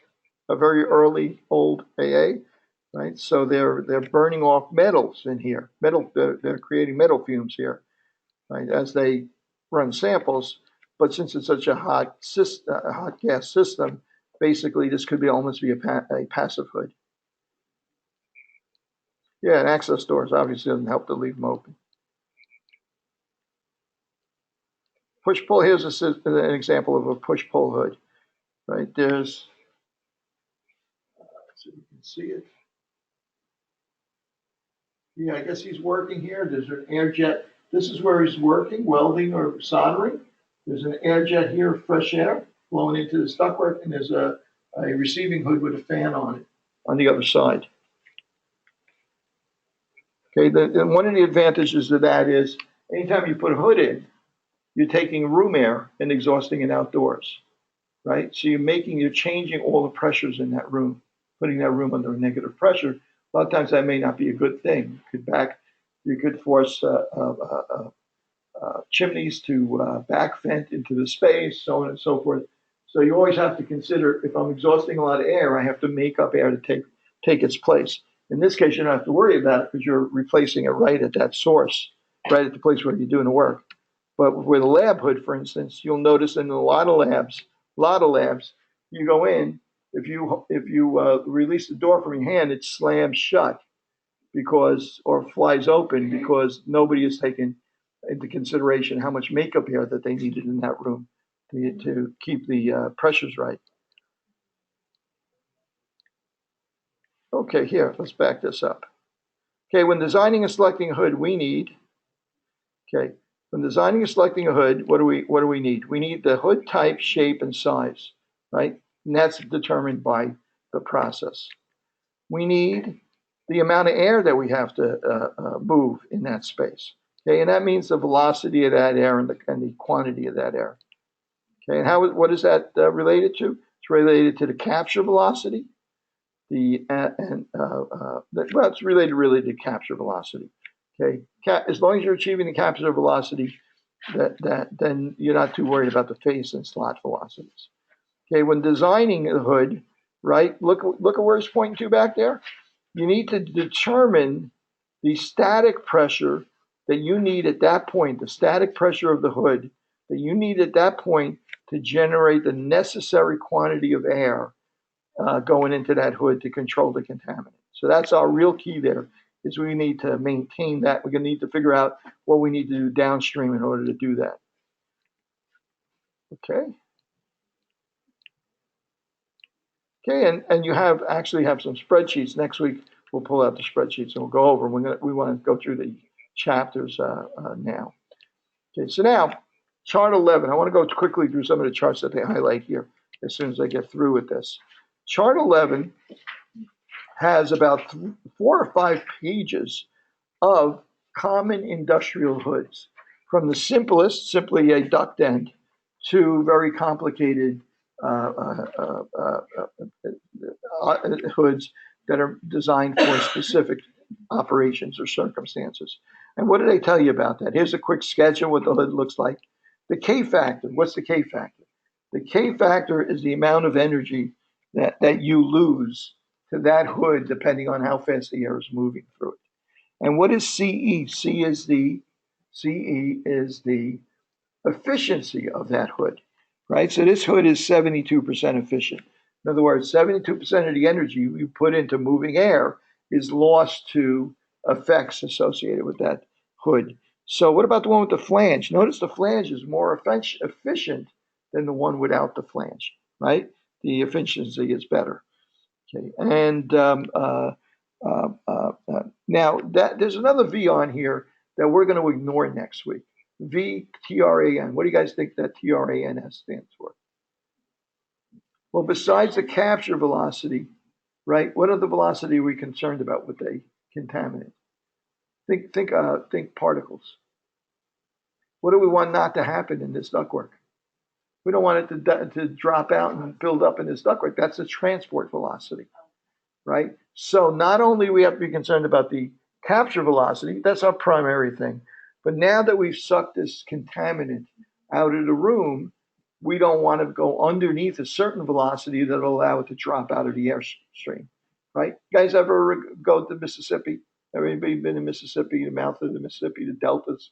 a very early old AA, right? So they're burning off metals in here. They're creating metal fumes here, right? As they run samples. But since it's such a hot gas system, basically this could almost be a passive hood. Yeah, and access doors obviously doesn't help to leave them open. Push-pull, here's an example of a push-pull hood, right? There's, so you can see it. Yeah, I guess he's working here. There's an air jet. This is where he's working, welding or soldering. There's an air jet here of fresh air blowing into the ductwork, and there's a receiving hood with a fan on it on the other side. Okay, one of the advantages of that is anytime you put a hood in, you're taking room air and exhausting it outdoors, right? So you're changing all the pressures in that room, putting that room under a negative pressure. A lot of times that may not be a good thing. You could force chimneys to back vent into the space, so on and so forth. So you always have to consider, if I'm exhausting a lot of air, I have to make up air to take its place. In this case, you don't have to worry about it because you're replacing it right at that source, right at the place where you're doing the work. But with a lab hood, for instance, you'll notice in a lot of labs, you go in, if you release the door from your hand, it slams shut or flies open because nobody has taken into consideration how much makeup air that they needed in that room to keep the pressures right. Okay, here, let's back this up. Okay, when designing and selecting a hood, when designing and selecting a hood, what do we need? We need the hood type, shape, and size, right? And that's determined by the process. We need the amount of air that we have to move in that space. Okay, and that means the velocity of that air and the quantity of that air. Okay, and what is that related to? It's related to the capture velocity. It's related really to capture velocity. Okay, as long as you're achieving the capture velocity, then you're not too worried about the face and slot velocities. Okay, when designing a hood, right? Look at where it's pointing to back there. You need to determine the static pressure that you need at that point, the static pressure of the hood that you need at that point to generate the necessary quantity of air going into that hood to control the contaminant. So that's our real key there, is we need to maintain that. We're going to need to figure out what we need to do downstream in order to do that. Okay. Okay, and you actually have some spreadsheets. Next week we'll pull out the spreadsheets and we'll go over. We want to go through the chapters now. Okay, so now chart 11. I want to go quickly through some of the charts that they highlight here as soon as I get through with this. Chart 11 has about 4 or 5 pages of common industrial hoods, from the simplest, simply a duct end, to very complicated hoods that are designed for specific operations or circumstances. And what do they tell you about that? Here's a quick sketch of what the hood looks like. The K factor, what's the K factor? The K factor is the amount of energy that you lose to that hood depending on how fast the air is moving through it. And what is CE? CE is the efficiency of that hood, right? So this hood is 72% efficient. In other words, 72% of the energy you put into moving air is lost to effects associated with that hood. So what about the one with the flange? Notice the flange is more efficient than the one without the flange, right? The efficiency is better. Okay, and now there's another V on here that we're going to ignore next week. VTRAN. What do you guys think that TRAN stands for? Well, besides the capture velocity, right? What other velocity are we concerned about with a contaminant? Think particles. What do we want not to happen in this ductwork? We don't want it to drop out and build up in this ductwork. That's the transport velocity, right? So not only we have to be concerned about the capture velocity, that's our primary thing, but now that we've sucked this contaminant out of the room, we don't want to go underneath a certain velocity that will allow it to drop out of the airstream, right? You guys ever go to Mississippi? Everybody been in Mississippi, the mouth of the Mississippi, the deltas,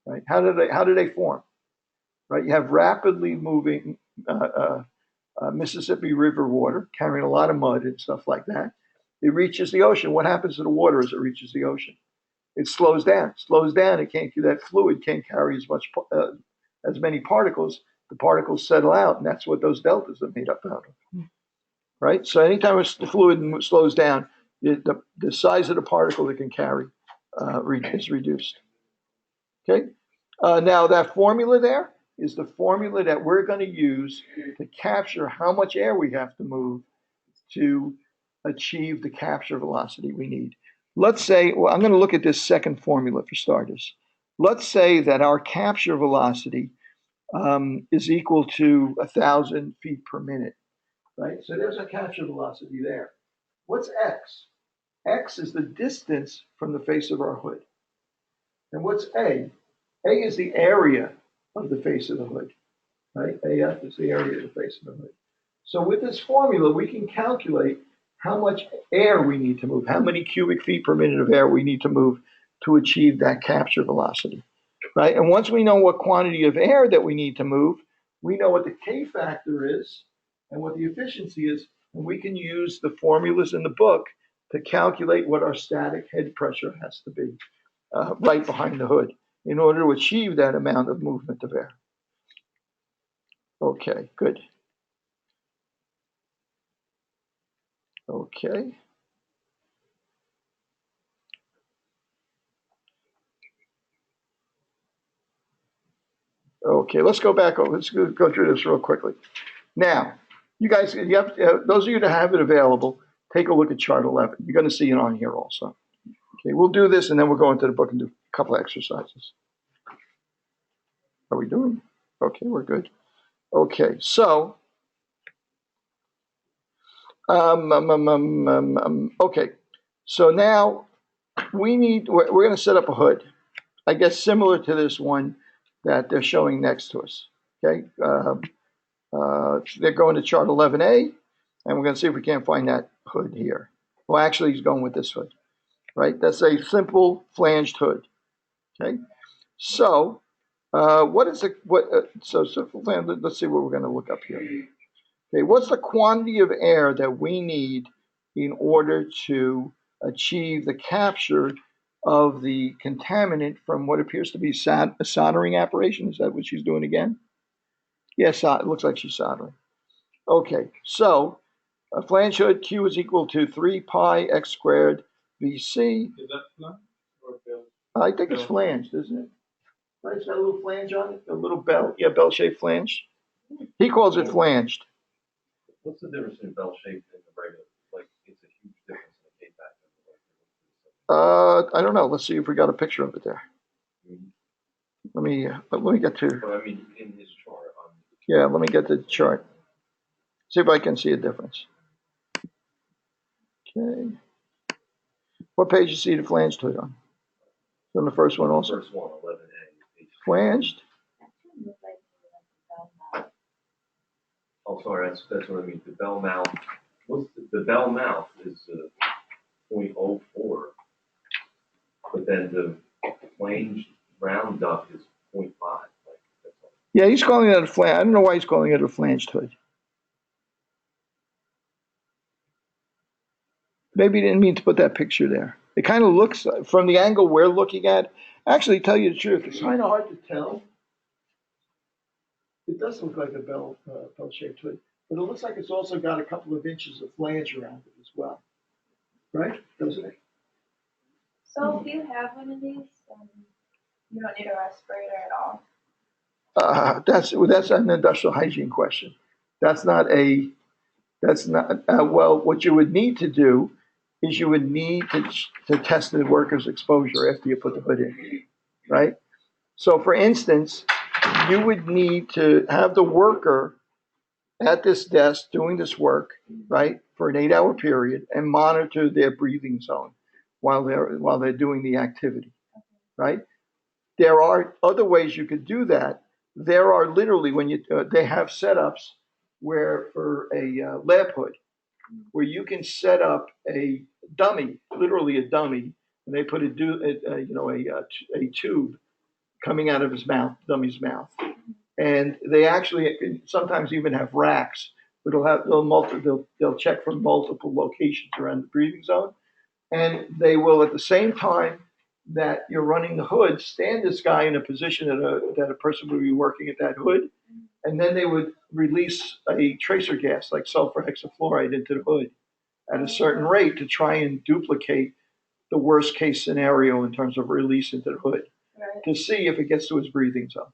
right? How do they form, right? You have rapidly moving Mississippi River water carrying a lot of mud and stuff like that. It reaches the ocean. What happens to the water as it reaches the ocean? It slows down. It can't. That fluid can't carry as many particles. The particles settle out, and that's what those deltas are made up out of, right? So anytime the fluid slows down, the size of the particle it can carry is reduced. Okay. Now that formula there is the formula that we're going to use to capture how much air we have to move to achieve the capture velocity we need. Let's say, well, I'm going to look at this second formula for starters. Let's say that our capture velocity is equal to 1,000 feet per minute, right? So there's a capture velocity there. What's X? X is the distance from the face of our hood. And what's A? A is the area of the face of the hood, right? AF is the area of the face of the hood. So with this formula, we can calculate how much air we need to move, how many cubic feet per minute of air we need to move to achieve that capture velocity, right? And once we know what quantity of air that we need to move, we know what the K factor is and what the efficiency is, and we can use the formulas in the book to calculate what our static head pressure has to be right behind the hood in order to achieve that amount of movement of air. Okay, good. Okay. Okay, let's go back over. Let's go through this real quickly. Now, you guys, those of you that have it available, take a look at chart 11. You're going to see it on here also. Okay, we'll do this and then we'll go into the book and do a couple of exercises. Are we doing? Okay, we're good. Okay, so, okay, so now we're going to set up a hood, I guess similar to this one that they're showing next to us. Okay, they're going to chart 11A, and we're going to see if we can't find that hood here. Well, actually, he's going with this hood, right? That's a simple flanged hood. Okay, so so simple flange. Let's see what we're going to look up here. Okay, what's the quantity of air that we need in order to achieve the capture of the contaminant from what appears to be a soldering operation. Is that what she's doing again? Yes, it looks like she's soldering. Okay, so a flange hood Q is equal to 3 pi x squared VC. Is that flange or bell? I think it's flanged, isn't it? Right, it's got a little flange on it, a little bell, yeah, bell-shaped flange. He calls it flanged. What's the difference between bell shaped and the regular? Like, it's a huge difference in the K-pack. I don't know. Let's see if we got a picture of it there. Let me get to. But I mean, in his chart. Yeah, let me get the chart. See if I can see a difference. Okay. What page you see the flanged hood on? On the first one also. First one, 11A. Flanged. Oh, sorry, that's what I mean. The bell mouth. The bell mouth is 0.04, but then the flanged round duct is 0.5. Yeah, he's calling it a flange. I don't know why he's calling it a flanged hood. Maybe he didn't mean to put that picture there. It kind of looks, from the angle we're looking at, actually, tell you the truth, it's kind of hard to tell. It does look like a bell-shaped hood, but it looks like it's also got a couple of inches of flange around it as well. Right? Doesn't it? So if you have one of these, you don't need a respirator at all. That's an industrial hygiene question. Well, what you would need to do is you would need to test the worker's exposure after you put the hood in, right? So for instance, you would need to have the worker at this desk doing this work, right, for an 8-hour period and monitor their breathing zone while they're doing the activity, right? There are other ways you could do that. There are literally they have setups where for a lab hood, where you can set up a dummy, literally a dummy, and they put a tube coming out of his mouth, dummy's mouth, and they actually sometimes even have racks, but they'll check from multiple locations around the breathing zone, and they will at the same time that you're running the hood, stand this guy in a position that a person would be working at that hood, and then they would release a tracer gas like sulfur hexafluoride into the hood at a certain rate to try and duplicate the worst case scenario in terms of release into the hood, right, to see if it gets to his breathing zone.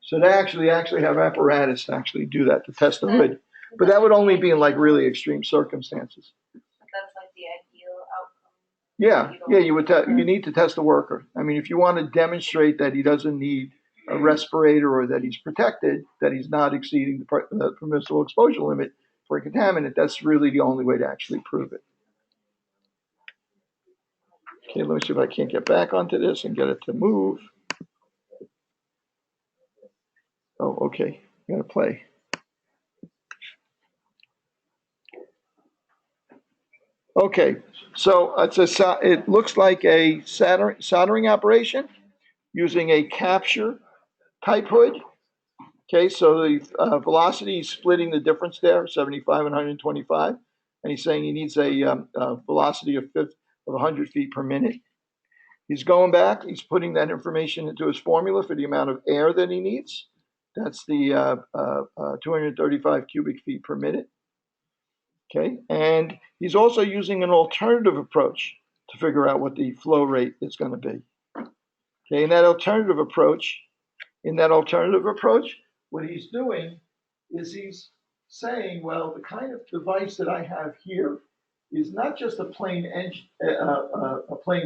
So they actually have apparatus to actually do that, to test the hood. But that would only be in like really extreme circumstances. That's like the ideal outcome. Yeah, you need to test the worker. I mean, if you want to demonstrate that he doesn't need a respirator or that he's protected, that he's not exceeding the permissible exposure limit for a contaminant, that's really the only way to actually prove it. Okay, let me see if I can't get back onto this and get it to move. Oh, okay, gotta play. Okay, so it looks like a soldering operation using a capture type hood. Okay, so the velocity is splitting the difference there, 75 and 125, and he's saying he needs a velocity of 100 feet per minute. He's going back, he's putting that information into his formula for the amount of air that he needs. That's the 235 cubic feet per minute. Okay, and he's also using an alternative approach to figure out what the flow rate is going to be. Okay, in that alternative approach, what he's doing is he's saying, well, the kind of device that I have here is not just a plain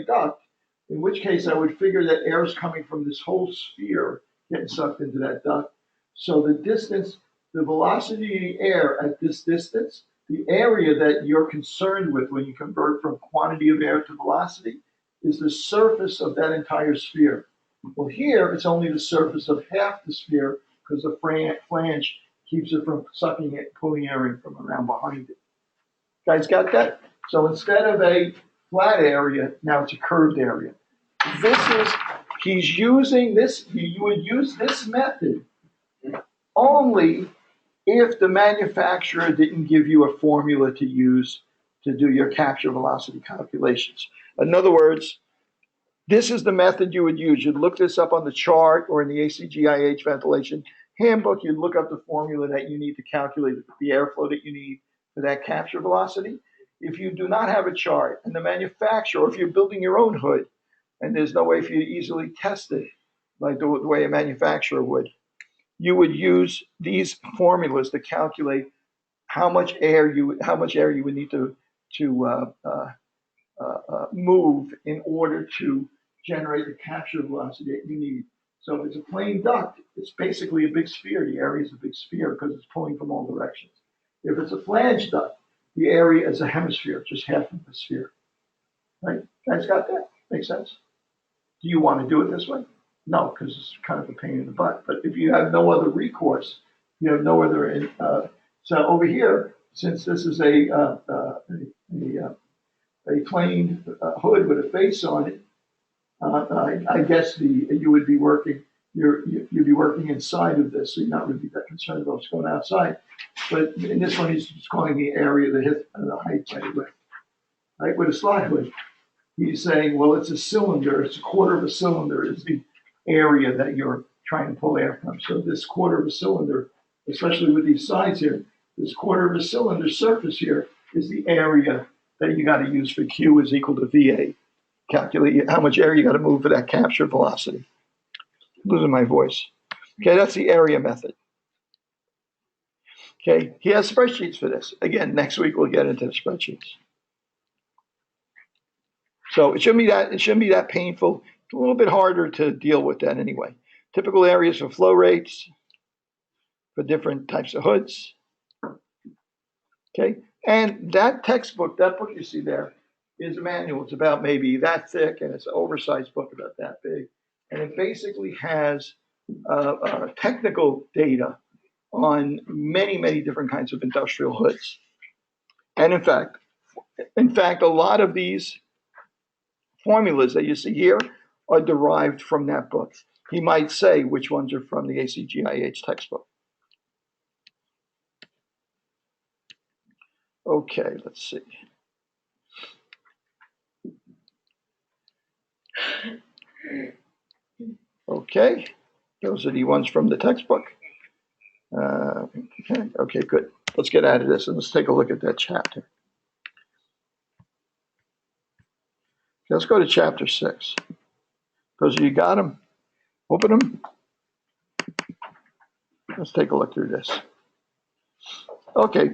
duct, in which case I would figure that air is coming from this whole sphere getting sucked into that duct. So the distance, the velocity of the air at this distance, the area that you're concerned with when you convert from quantity of air to velocity is the surface of that entire sphere. Well, here it's only the surface of half the sphere because the flange keeps it from sucking it, pulling air in from around behind it. Guys got that? So instead of a flat area, now it's a curved area. He's using this, you would use this method only if the manufacturer didn't give you a formula to use to do your capture velocity calculations. In other words, this is the method you would use. You'd look this up on the chart or in the ACGIH ventilation handbook. You'd look up the formula that you need to calculate the airflow that you need for that capture velocity. If you do not have a chart and the manufacturer, or if you're building your own hood and there's no way for you to easily test it like the way a manufacturer would, you would use these formulas to calculate how much air you would need to move in order to generate the capture velocity that you need. So if it's a plain duct, it's basically a big sphere. The area is a big sphere because it's pulling from all directions. If it's a flange duct, the area is a hemisphere, just half of the sphere. Right? Guys got that? Makes sense? Do you want to do it this way? No, because it's kind of a pain in the butt. But if you have no other recourse, you have no other. So over here, since this is a plain hood with a face on it, I guess you would be working. You'd be working inside of this, so you're not really that concerned about what's going outside. But in this one, he's just calling the area, the height by the width. Right, with a slot hood, he's saying, well, it's a cylinder. It's a quarter of a cylinder is the area that you're trying to pull air from. So this quarter of a cylinder, especially with these sides here, this quarter of a cylinder surface here is the area that you got to use for Q is equal to VA. Calculate how much air you got to move for that capture velocity. Losing my voice. Okay, that's the area method. Okay, he has spreadsheets for this. Again, next week we'll get into the spreadsheets. So it shouldn't be that painful. It's a little bit harder to deal with that anyway. Typical areas for flow rates for different types of hoods. Okay, and that textbook, that book you see there, is a manual. It's about maybe that thick, and it's an oversized book about that big. And it basically has technical data on many, many different kinds of industrial hoods. And in fact, a lot of these formulas that you see here are derived from that book. He might say which ones are from the ACGIH textbook. Okay, let's see. Okay, those are the ones from the textbook. Okay, good. Let's get out of this and let's take a look at that chapter. Let's go to chapter 6. Those of you got them? Open them. Let's take a look through this. Okay,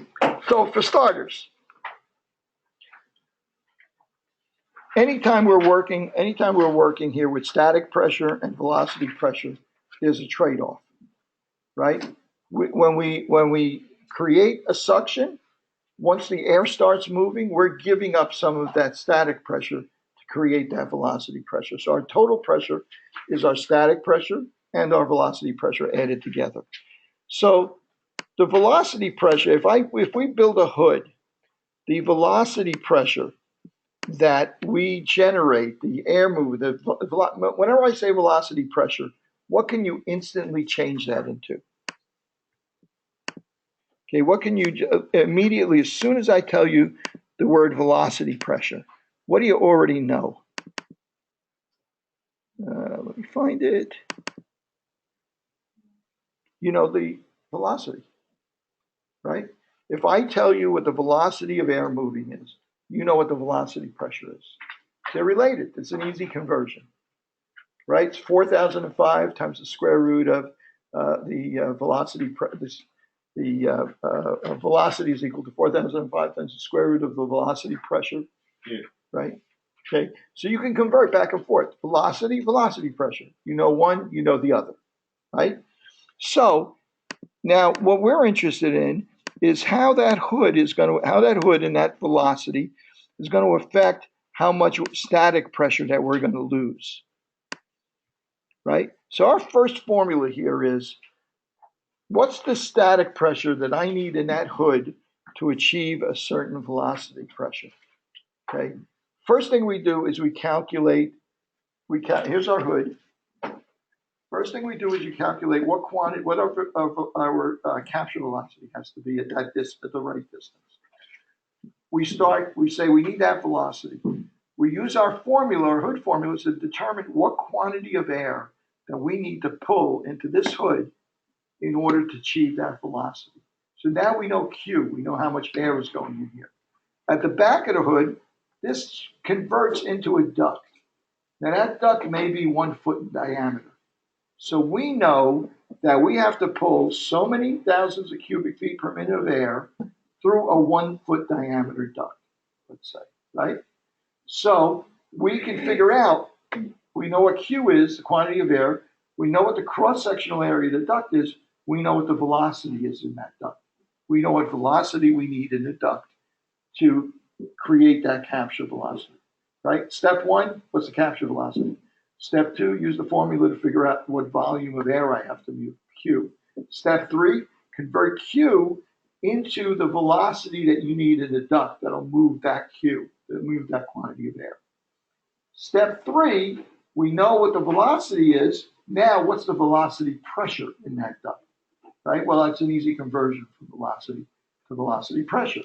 so for starters, anytime we're working here with static pressure and velocity pressure, there's a trade-off, right? When we create a suction, once the air starts moving, we're giving up some of that static pressure to create that velocity pressure. So our total pressure is our static pressure and our velocity pressure added together. So the velocity pressure, if we build a hood, the velocity pressure that we generate, the air movement, whenever I say velocity pressure, what can you instantly change that into? Okay, what can you immediately, as soon as I tell you the word velocity pressure, what do you already know? Let me find it. You know the velocity, right? If I tell you what the velocity of air moving is, you know what the velocity pressure is. They're related. It's an easy conversion, right? It's 4,005 times the square root of the velocity. Velocity is equal to 4,005 times the square root of the velocity pressure, right? Okay, so you can convert back and forth. Velocity, velocity pressure. You know one, you know the other, right? So now what we're interested in is how that hood and that velocity is going to affect how much static pressure that we're going to lose, right? So our first formula here is, what's the static pressure that I need in that hood to achieve a certain velocity pressure? Okay. First thing we do is we calculate. Here's our hood. First thing we do is you calculate what our capture velocity has to be at the right distance. we say we need that velocity. We use our formula, our hood formula, to determine what quantity of air that we need to pull into this hood in order to achieve that velocity. So now we know Q, we know how much air is going in here. At the back of the hood, this converts into a duct. Now that duct may be 1 foot in diameter. So we know that we have to pull so many thousands of cubic feet per minute of air through a 1 foot diameter duct, let's say, right? So we can figure out, we know what Q is, the quantity of air, we know what the cross-sectional area of the duct is, we know what the velocity is in that duct. We know what velocity we need in the duct to create that capture velocity, right? Step 1, what's the capture velocity? Step 2, use the formula to figure out what volume of air I have to move, Q. Step 3, convert Q into the velocity that you need in the duct that'll move that Q, that'll move that quantity of air. Step 3, we know what the velocity is. Now, what's the velocity pressure in that duct, right? Well, that's an easy conversion from velocity to velocity pressure.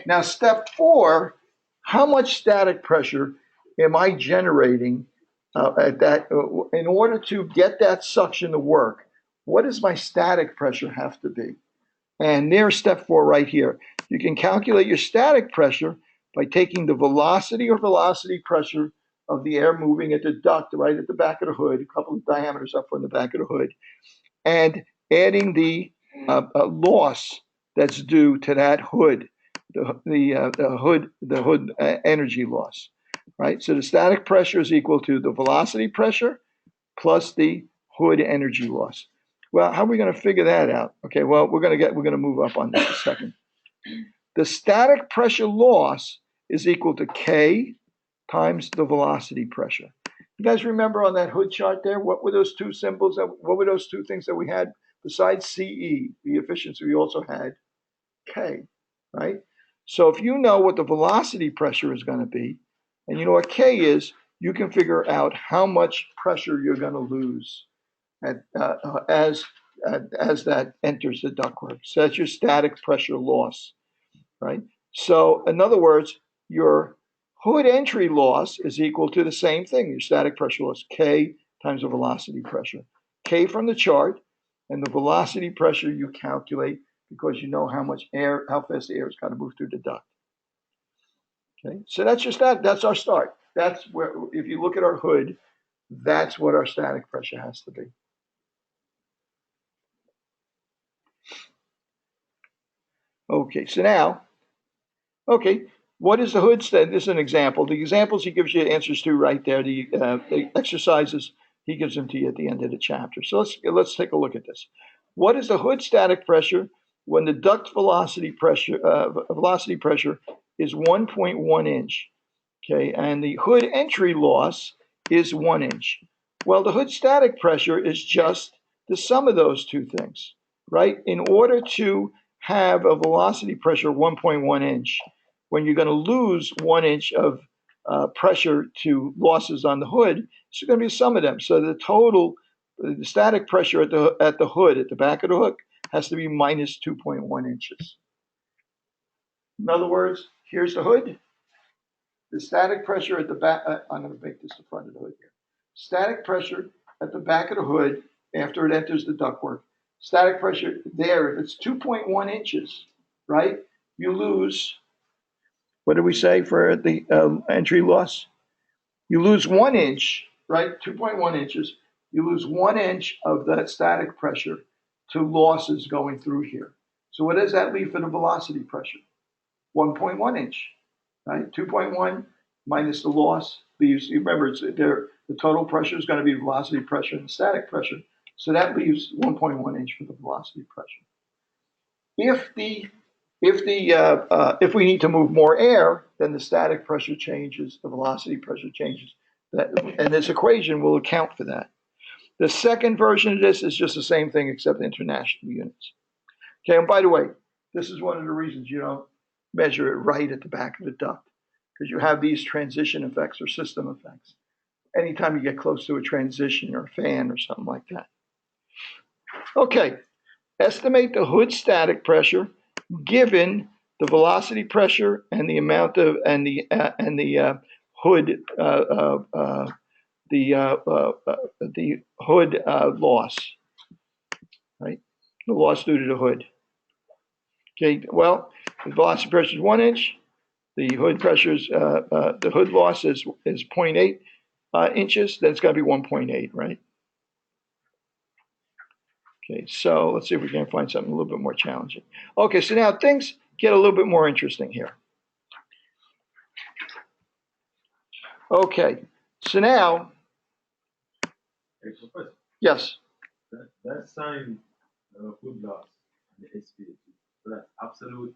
Now, step 4, how much static pressure am I generating at that in order to get that suction to work? What does my static pressure have to be? And there's step 4 right here. You can calculate your static pressure by taking the velocity or velocity pressure of the air moving at the duct right at the back of the hood, a couple of diameters up from the back of the hood, and adding the loss that's due to that hood, the hood energy loss, right? So the static pressure is equal to the velocity pressure plus the hood energy loss. Well, how are we going to figure that out? Okay, well, we're going to move up on this a second. The static pressure loss is equal to K times the velocity pressure. You guys remember on that hood chart there, what were those two symbols? What were those two things that we had besides CE, the efficiency? We also had K, right? So if you know what the velocity pressure is going to be, and you know what K is, you can figure out how much pressure you're going to lose as that enters the ductwork. So that's your static pressure loss, right? So in other words, your hood entry loss is equal to the same thing, your static pressure loss, K times the velocity pressure. K from the chart, and the velocity pressure you calculate because you know how much air, how fast the air is going to move through the duct. Okay, so that's just that. That's our start. That's where, if you look at our hood, that's what our static pressure has to be. Okay, so now, okay, what is the hood stat? This is an example. The examples he gives you answers to right there. The exercises he gives them to you at the end of the chapter. So let's take a look at this. What is the hood static pressure when the duct velocity pressure is 1.1 inch? Okay, and the hood entry loss is 1 inch. Well, the hood static pressure is just the sum of those two things, right? In order to have a velocity pressure of 1.1 inch, when you're going to lose 1 inch of pressure to losses on the hood, it's going to be a sum of them. So the total, the static pressure at the hood, at the back of the hook, has to be minus 2.1 inches. In other words, here's the hood. The static pressure at the back, I'm going to make this the front of the hood here. Static pressure at the back of the hood after it enters the ductwork. Static pressure there, if it's 2.1 inches, right, you lose, what did we say for the entry loss? You lose 1 inch, right, 2.1 inches. You lose 1 inch of that static pressure to losses going through here. So what does that leave for the velocity pressure? 1.1 inch, right? 2.1 minus the loss leaves, you remember, it's there, the total pressure is going to be velocity pressure and static pressure. So that leaves 1.1 inch for the velocity pressure. If we need to move more air, then the static pressure changes, the velocity pressure changes. And this equation will account for that. The second version of this is just the same thing except international units. Okay, and by the way, this is one of the reasons you don't measure it right at the back of the duct, because you have these transition effects or system effects. Anytime you get close to a transition or a fan or something like that. Okay, estimate the hood static pressure given the velocity pressure and the amount of the hood the hood loss, right? The loss due to the hood. Okay, well, the velocity pressure is 1 inch. The hood pressure is the hood loss is 0.8 inches. Then it's got to be 1.8, right? Okay, so let's see if we can find something a little bit more challenging. Okay, so now things get a little bit more interesting here. Okay, so now, Hey, Professor, yes. that sign hood loss on the SPA, so that's absolute.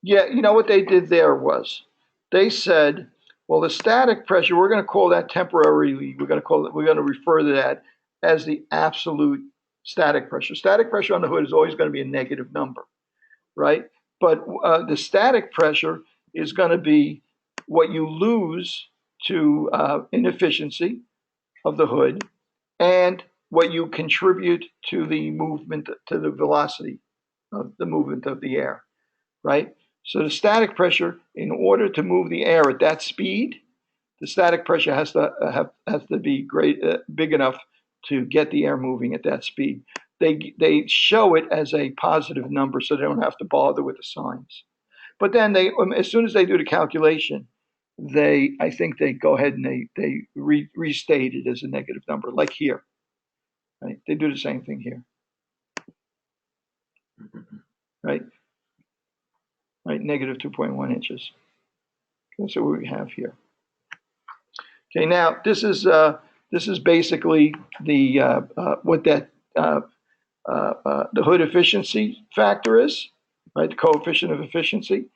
Yeah, you know what they did there was they said, well, the static pressure, we're going to call that temporarily, we're going to refer to that as the absolute static pressure. Static pressure on the hood is always going to be a negative number, right? But the static pressure is going to be what you lose to inefficiency of the hood and what you contribute to the movement, to the velocity of the movement of the air, right? So the static pressure, in order to move the air at that speed, the static pressure has to be big enough to get the air moving at that speed. They show it as a positive number, so they don't have to bother with the signs. But then as soon as they do the calculation, I think they go ahead and they restate it as a negative number, like here. Right? They do the same thing here. Right? Right, negative 2.1 inches. That's what we have here. Okay, now this is basically the what that the hood efficiency factor is, right? The coefficient of efficiency.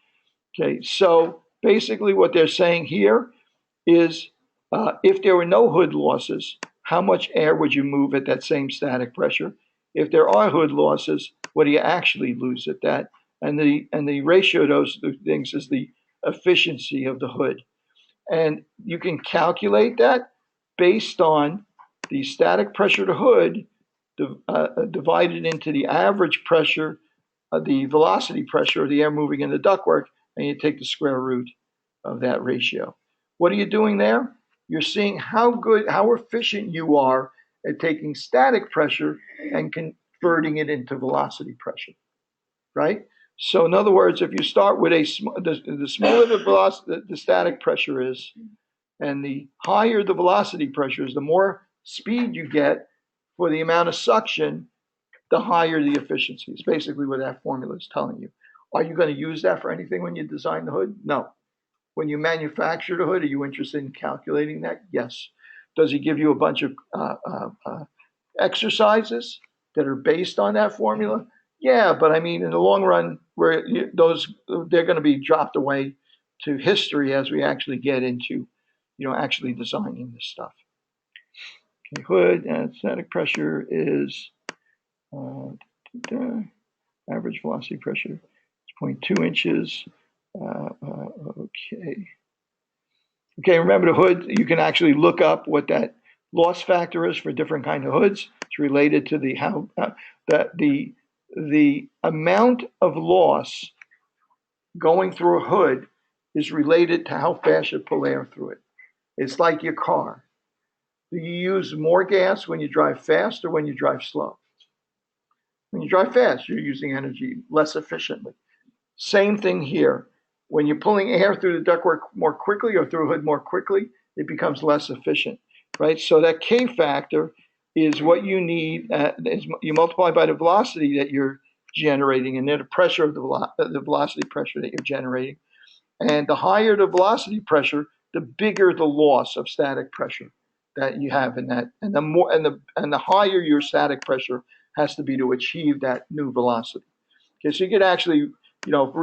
Okay, so basically what they're saying here is if there were no hood losses, how much air would you move at that same static pressure? If there are hood losses, what do you actually lose at that? And the ratio of those things is the efficiency of the hood. And you can calculate that based on the static pressure of the hood divided into the average pressure, the velocity pressure of the air moving in the ductwork, and you take the square root of that ratio. What are you doing there? You're seeing how efficient you are at taking static pressure and converting it into velocity pressure, right? So in other words, if you start with the smaller the static pressure is, and the higher the velocity pressure is, the more speed you get for the amount of suction, the higher the efficiency. It's basically what that formula is telling you. Are you going to use that for anything when you design the hood? No. When you manufacture the hood, are you interested in calculating that? Yes. Does he give you a bunch of exercises that are based on that formula? Yeah, but I mean, in the long run, they're going to be dropped away to history as we actually get into, actually designing this stuff. Okay, hood and static pressure is average velocity pressure is 0.2 inches. Okay. Okay, remember the hood, you can actually look up what that loss factor is for different kinds of hoods. It's related to the amount of loss going through a hood is related to how fast you pull air through it. It's like your car. Do you use more gas when you drive fast or when you drive slow? When you drive fast, you're using energy less efficiently. Same thing here. When you're pulling air through the ductwork more quickly or through a hood more quickly, it becomes less efficient, right? So that K factor is what you need. You multiply by the velocity that you're generating, and then the pressure of the velocity pressure that you're generating. And the higher the velocity pressure, the bigger the loss of static pressure that you have in that, and the higher your static pressure has to be to achieve that new velocity. Okay, so you can actually,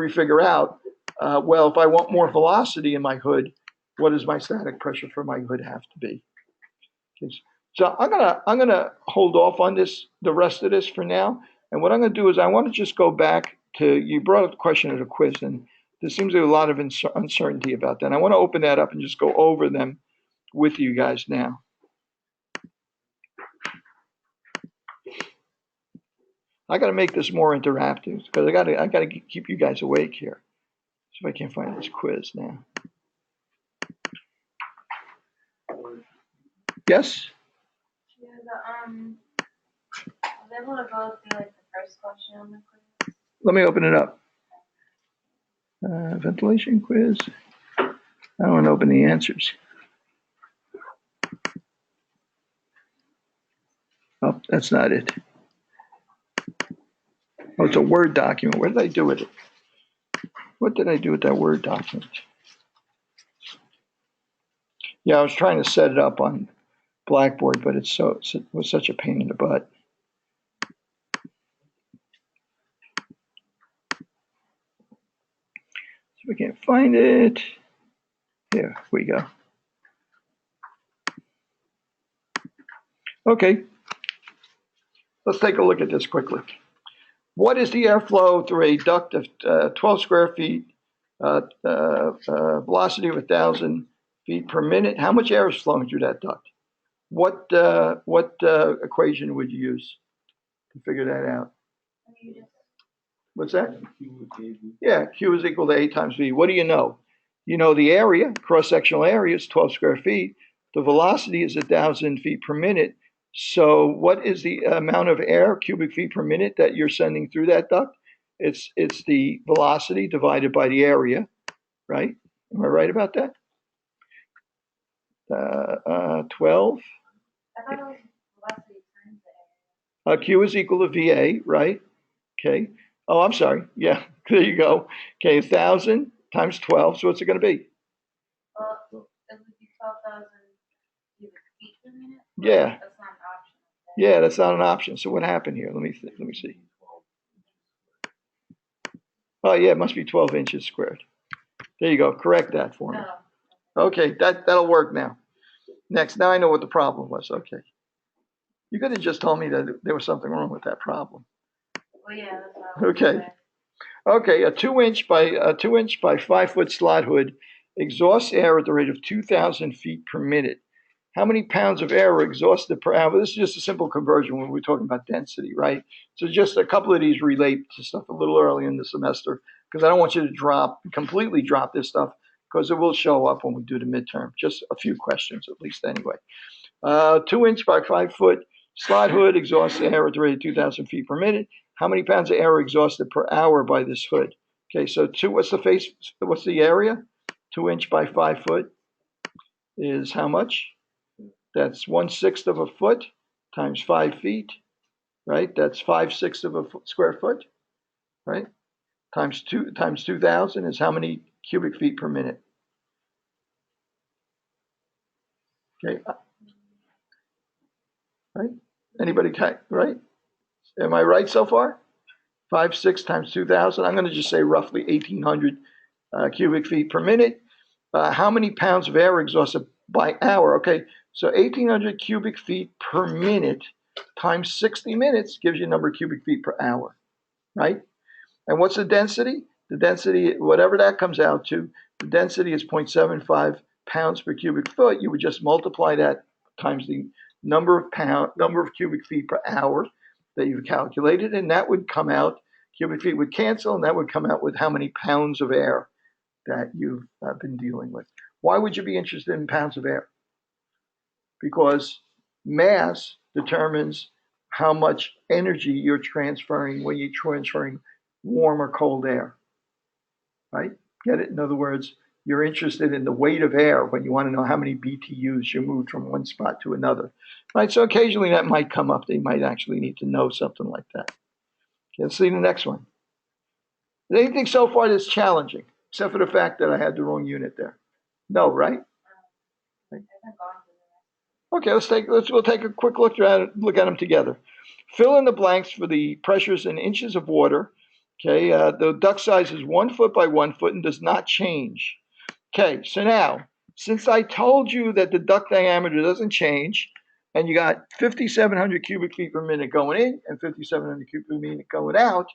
figure out, well, if I want more velocity in my hood, what does my static pressure for my hood have to be? Okay, so I'm gonna hold off on the rest of this for now. And what I'm gonna do is I want to just go back to, you brought up the question of the quiz, and there seems to be a lot of uncertainty about that. And I want to open that up and just go over them with you guys now. I got to make this more interactive because I got to keep you guys awake here. See if I can find this quiz now. Yes? Yeah, I was able to go through like the first question on the quiz. Let me open it up. Ventilation quiz. I don't want to open the answers. Oh, that's not it. Oh, it's a Word document. What did I do with it? What did I do with that Word document? Yeah, I was trying to set it up on Blackboard, but it was such a pain in the butt. So we can't find it. Here we go. Okay, let's take a look at this quickly. What is the airflow through a duct of 12 square feet, velocity of 1,000 feet per minute? How much air is flowing through that duct? What equation would you use to figure that out? What's that? Yeah, Q is equal to A times V. What do you know? You know the area, cross-sectional area is 12 square feet. The velocity is 1,000 feet per minute. So what is the amount of air, cubic feet per minute, that you're sending through that duct? It's the velocity divided by the area, right? Am I right about that? 12. I thought it was velocity times the area. Q is equal to VA, right? Okay. Oh, I'm sorry. Yeah, there you go. Okay, 1,000 times 12. So what's it going to be? Well, it would be 12,000 cubic feet per minute. Yeah. That's not an option. Yeah, that's not an option. So what happened here? Let me see. Oh, yeah, it must be 12 inches squared. There you go. Correct that for me. Oh. Okay, that'll work now. Next, now I know what the problem was. Okay. You could have just told me that there was something wrong with that problem. Well, yeah, that's what I was Okay. saying. Okay, a 2-inch by 5-foot slot hood exhausts air at the rate of 2,000 feet per minute. How many pounds of air are exhausted per hour? This is just a simple conversion when we're talking about density, right? So just a couple of these relate to stuff a little early in the semester because I don't want you to completely drop this stuff because it will show up when we do the midterm. Just a few questions at least anyway. 2-inch by 5-foot slot hood exhausts air at the rate of 2,000 feet per minute. How many pounds of air are exhausted per hour by this hood? Okay, so what's the area? 2-inch by 5-foot is how much? That's 1/6 of a foot times 5 feet, right? That's 5/6 of a square foot, right? Times 2,000 is how many cubic feet per minute? Okay, right? Anybody right? Am I right so far? 5/6 times 2,000. I'm going to just say roughly 1,800 cubic feet per minute. How many pounds of air exhausted by hour? Okay, so 1,800 cubic feet per minute times 60 minutes gives you a number of cubic feet per hour, right? And what's the density? The density, whatever that comes out to, the density is 0.75 pounds per cubic foot. You would just multiply that times the number of cubic feet per hour that you've calculated, and that would come out, cubic feet would cancel, and that would come out with how many pounds of air that you've been dealing with. Why would you be interested in pounds of air? Because mass determines how much energy you're transferring when you're transferring warm or cold air, right? Get it? In other words, you're interested in the weight of air when you want to know how many BTUs you moved from one spot to another, right? So occasionally that might come up. They might actually need to know something like that. Okay, let's see the next one. Is anything so far that's challenging, except for the fact that I had the wrong unit there? No, right? Okay, we'll take a quick look at them together. Fill in the blanks for the pressures in inches of water. Okay, the duct size is 1 foot by 1 foot and does not change. Okay, so now, since I told you that the duct diameter doesn't change, and you got 5,700 cubic feet per minute going in and 5,700 cubic feet per minute going out,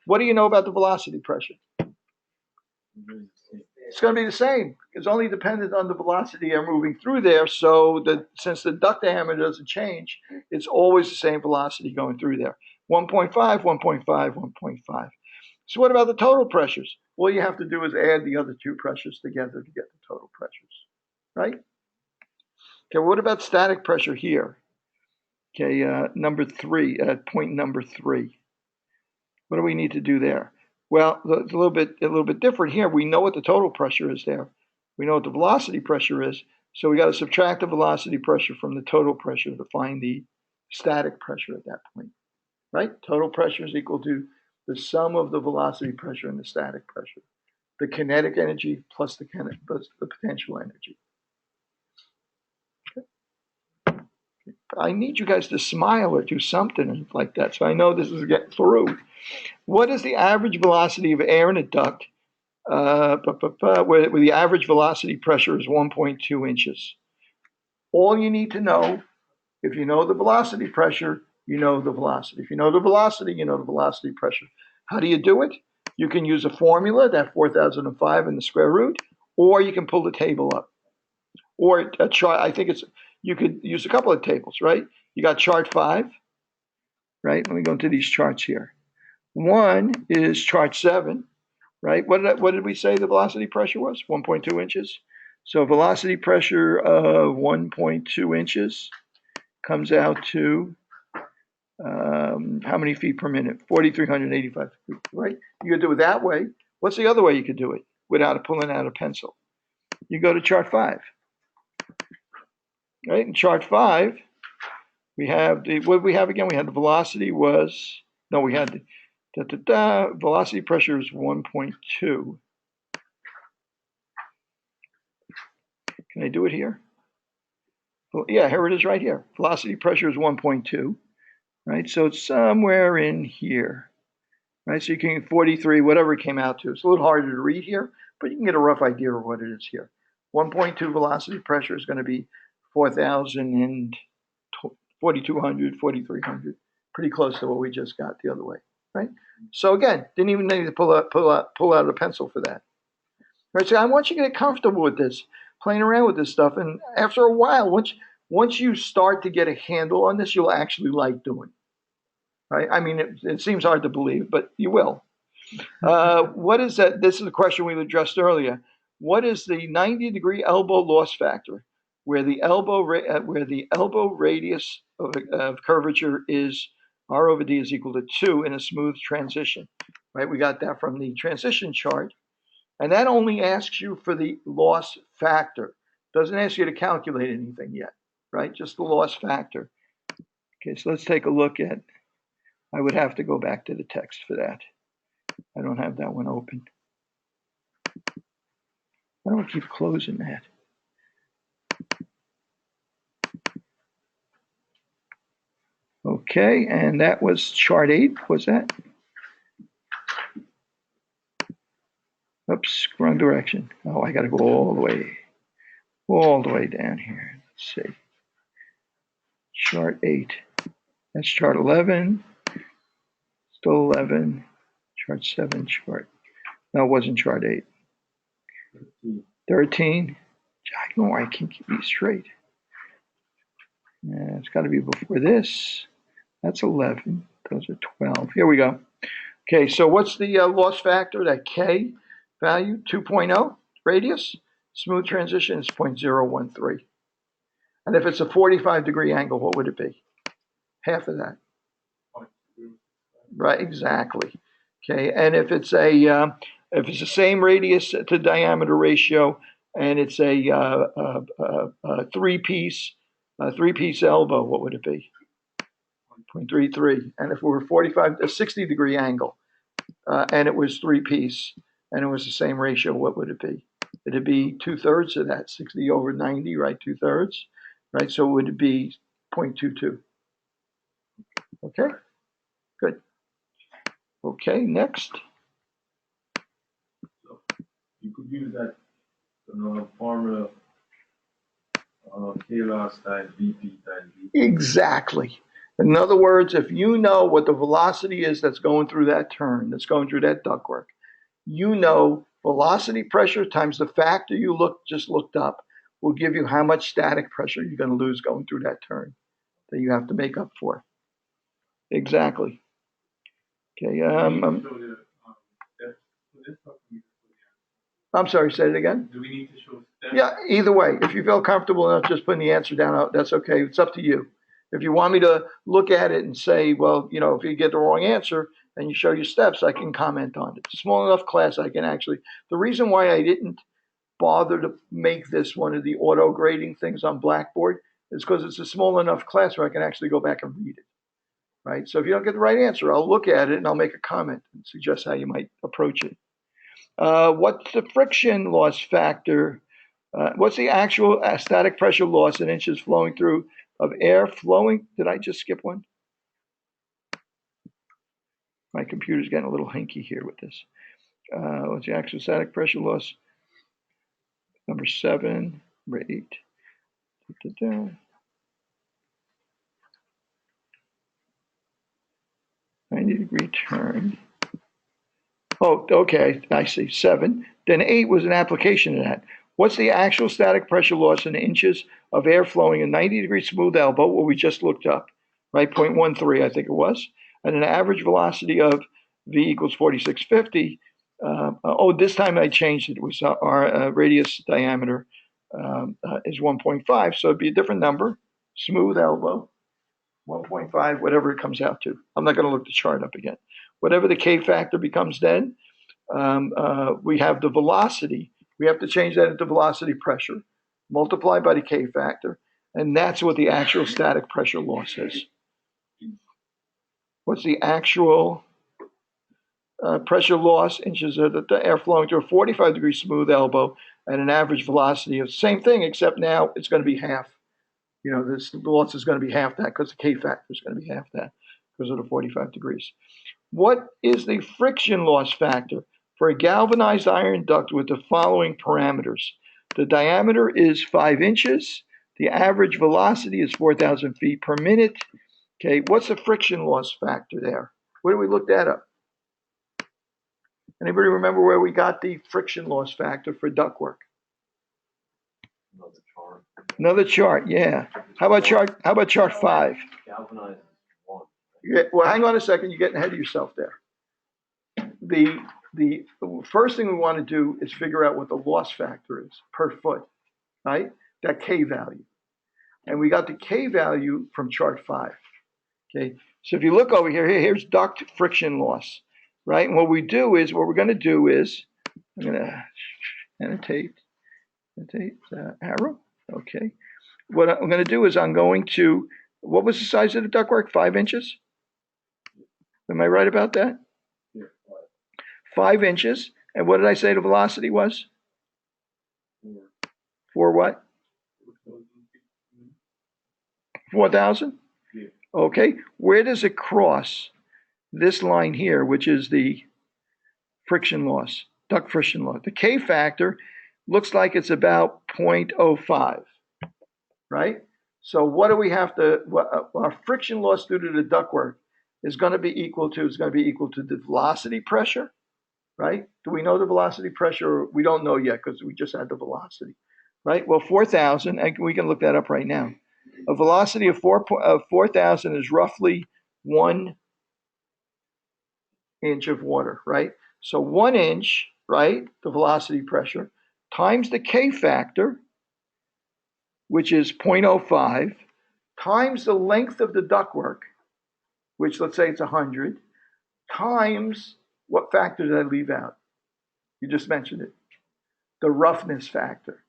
what do you know about the velocity pressure? It's going to be the same. It's only dependent on the velocity you're moving through there. So since the duct diameter doesn't change, it's always the same velocity going through there. 1.5, 1.5, 1.5. So what about the total pressures? All you have to do is add the other two pressures together to get the total pressures, right? Okay, what about static pressure here? Okay, number 3, point number 3. What do we need to do there? Well, it's a little bit different here. We know what the total pressure is there. We know what the velocity pressure is. So we got to subtract the velocity pressure from the total pressure to find the static pressure at that point, right? Total pressure is equal to the sum of the velocity pressure and the static pressure, the kinetic energy plus the potential energy. I need you guys to smile or do something like that, so I know this is getting through. What is the average velocity of air in a duct where the average velocity pressure is 1.2 inches? All you need to know, if you know the velocity pressure, you know the velocity. If you know the velocity, you know the velocity pressure. How do you do it? You can use a formula, that 4005 in the square root, or you can pull the table up. Or a chart, I think you could use a couple of tables, right? You got chart 5, right? Let me go into these charts here. One is chart 7, right? What did we say the velocity pressure was? 1.2 inches. So velocity pressure of 1.2 inches comes out to how many feet per minute? 4,385 feet, right? You could do it that way. What's the other way you could do it without pulling out a pencil? You go to chart 5, right? In chart 5, we have what we have again? We had the velocity was, no, we had the velocity pressure is 1.2. Can I do it here? Well, yeah, here it is right here. Velocity pressure is 1.2, right? So it's somewhere in here, right? So you can get 43, whatever it came out to. It's a little harder to read here, but you can get a rough idea of what it is here. 1.2 velocity pressure is going to be 4,200, 4,300, pretty close to what we just got the other way, right? So again, didn't even need to pull out a pencil for that. Right, so I want you to get comfortable with this, playing around with this stuff, and after a while, once you start to get a handle on this, you'll actually like doing it. Right? I mean, it seems hard to believe, but you will. What is that? This is a question we addressed earlier. What is the 90-degree elbow loss factor, where the elbow radius of curvature is R over D is equal to 2 in a smooth transition? Right? We got that from the transition chart. And that only asks you for the loss factor. Doesn't ask you to calculate anything yet, right? Just the loss factor. Okay, so let's take a look at, I would have to go back to the text for that. I don't have that one open. Why don't I keep closing that? Okay, and that was chart 8, was that? Oops, wrong direction. Oh, I gotta go all the way down here. Let's see. Chart 8. That's chart 11. Still 11. Chart 7, chart. No, it wasn't chart 8. 13. I know I can't keep these straight. It's got to be before this. That's 11. Those are 12. Here we go. Okay, so what's the loss factor? That K value, 2.0 radius. Smooth transition is 0.013. And if it's a 45-degree angle, what would it be? Half of that. Right, exactly. Okay, and if it's the same radius to diameter ratio, and it's a three-piece elbow, what would it be? 0.33. And if it were a 60-degree angle, and it was three-piece, and it was the same ratio, what would it be? It'd be 2/3 of that, 60 over 90, right? 2/3, right? So would it be 0.22? Okay, good. Okay, next. So you could use that formula, K loss times VP times V. Exactly. In other words, if you know what the velocity is that's going through that turn, that's going through that ductwork, you know velocity pressure times the factor you just looked up will give you how much static pressure you're going to lose going through that turn that you have to make up for. Exactly. Okay, Do I'm sorry, say it again. we need to show steps? Yeah, either way, if you feel comfortable enough just putting the answer down, that's okay. It's up to you. If you want me to look at it and say, well, you know, if you get the wrong answer and you show your steps, I can comment on it. It's a small enough class I can actually. The reason why I didn't bother to make this one of the auto grading things on Blackboard is because it's a small enough class where I can actually go back and read it. Right? So if you don't get the right answer, I'll look at it and I'll make a comment and suggest how you might approach it. What's the friction loss factor? What's the actual static pressure loss in inches flowing through of air flowing? Did I just skip one? My computer's getting a little hinky here with this. What's the actual static pressure loss? Number 7, number 8. 90-degree turn. Oh, okay, I see, 7. Then 8 was an application of that. What's the actual static pressure loss in inches of air flowing in 90-degree smooth elbow, what we just looked up, right? 0.13, I think it was. And an average velocity of V equals 4650. This time I changed it. It was our radius diameter is 1.5, so it'd be a different number. Smooth elbow, 1.5, whatever it comes out to. I'm not going to look the chart up again. Whatever the K factor becomes then, we have the velocity. We have to change that into velocity pressure, multiply by the K factor, and that's what the actual static pressure loss is. What's the actual pressure loss inches of the air flowing through a 45-degree smooth elbow at an average velocity of the same thing, except now it's going to be half. You know, this loss is going to be half that because the K factor is going to be half that because of the 45 degrees. What is the friction loss factor for a galvanized iron duct with the following parameters? The diameter is 5 inches. The average velocity is 4,000 feet per minute. Okay, what's the friction loss factor there? Where do we look that up? Anybody remember where we got the friction loss factor for ductwork? Another chart. Another chart, yeah. How about chart 5? Galvanized is 1. Yeah, well, hang on a second. You're getting ahead of yourself there. The first thing we want to do is figure out what the loss factor is per foot, right? That K value. And we got the K value from chart 5. Okay, so if you look over here, here's duct friction loss, right? And what we're going to do is, I'm going to annotate the arrow. Okay. What I'm going to do is what was the size of the ductwork? 5 inches? Am I right about that? Yeah, 5 inches. And what did I say the velocity was? 4 what? 4,000? Yeah. Okay. Where does it cross this line here, which is the friction loss, duct friction loss? The K factor looks like it's about 0.05, right? So what do we have to, our friction loss due to the ductwork is going to be equal to the velocity pressure, right? Do we know the velocity pressure? We don't know yet because we just had the velocity, right? Well, 4,000, and we can look that up right now. A velocity of 4,000 is roughly 1 inch of water, right? So 1 inch, right, the velocity pressure, times the K factor, which is 0.05, times the length of the ductwork, which let's say it's 100, times what factor did I leave out? You just mentioned it. The roughness factor,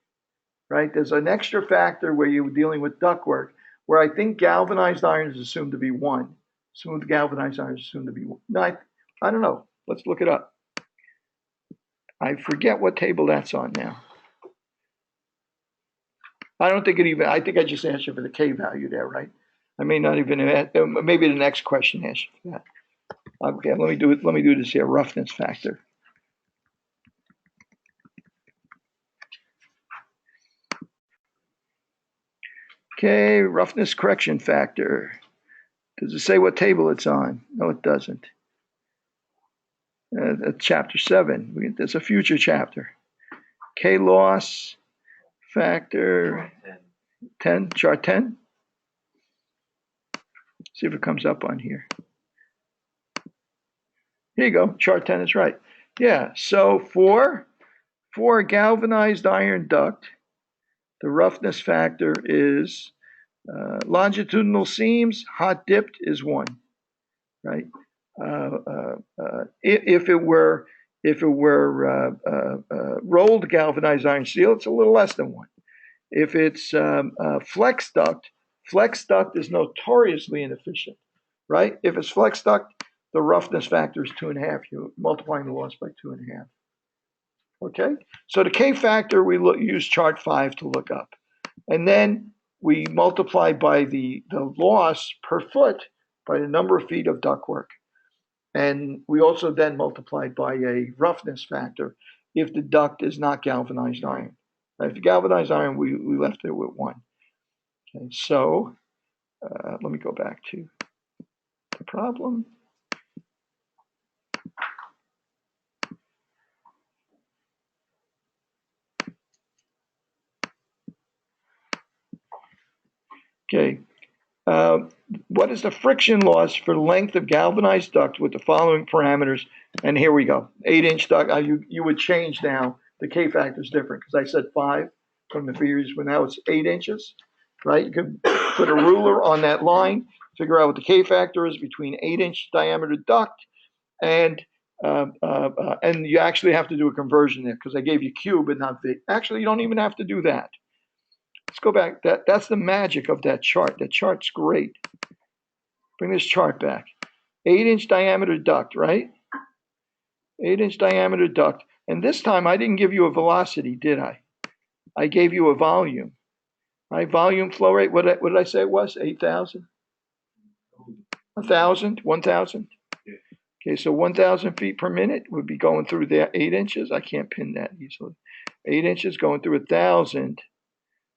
right? There's an extra factor where you're dealing with ductwork, where I think galvanized iron is assumed to be 1. Smooth galvanized iron is assumed to be 1. No, I don't know. Let's look it up. I forget what table that's on now. I think I just answered for the K value there, right? I may not even, maybe the next question answer for that. Okay, let me do this here, roughness factor. Okay, roughness correction factor. Does it say what table it's on? No, it doesn't. Chapter 7. There's a future chapter. K loss factor 10, chart 10. See if it comes up on here. Here you go. Chart 10 is right. Yeah. So for a galvanized iron duct, the roughness factor is longitudinal seams, hot dipped is 1, right? If it were rolled galvanized iron steel, it's a little less than 1. If it's flex duct is notoriously inefficient, right? If it's flex duct, the roughness factor is 2.5. You're multiplying the loss by 2.5. Okay, so the K factor we use chart 5 to look up, and then we multiply by the loss per foot by the number of feet of ductwork, and we also then multiply by a roughness factor if the duct is not galvanized iron. If the galvanized iron, we left it with 1. Okay, so let me go back to the problem. Okay, what is the friction loss for length of galvanized duct with the following parameters? And here we go. 8-inch duct. You would change now. The K factor is different because I said 5 from the figures, but now it's 8 inches, right? You can put a ruler on that line, figure out what the K factor is between 8-inch diameter duct and you actually have to do a conversion there because I gave you Q but not V. Actually, you don't even have to do that. Let's go back. That's the magic of that chart. That chart's great. Bring this chart back. 8-inch diameter duct, right? 8-inch diameter duct. And this time I didn't give you a velocity, did I? I gave you a volume. Right? Volume flow rate, what did I say it was? 8,000? 1,000? 1,000? Okay, so 1,000 feet per minute would be going through there 8 inches. I can't pin that easily. 8 inches going through 1,000.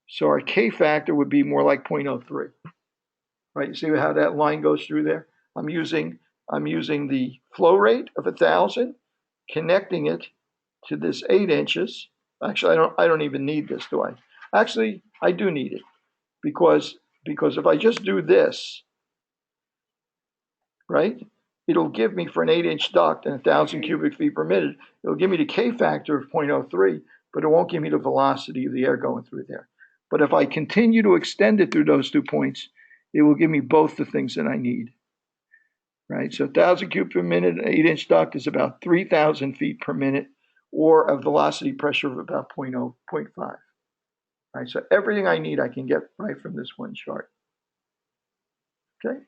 So our K factor would be more like 0.03. Right? You see how that line goes through there? I'm using the flow rate of 1,000, connecting it to this 8 inches. Actually, I don't even need this, do I? Actually, I do need it because if I just do this, right? It'll give me for an 8-inch duct and 1,000 cubic feet per minute. It'll give me the K factor of 0.03, but it won't give me the velocity of the air going through there. But if I continue to extend it through those 2 points, it will give me both the things that I need. Right? So 1,000 cubic per minute, an 8-inch duct is about 3,000 feet per minute, or a velocity pressure of about 0.5. Right? So everything I need I can get right from this one chart. Okay?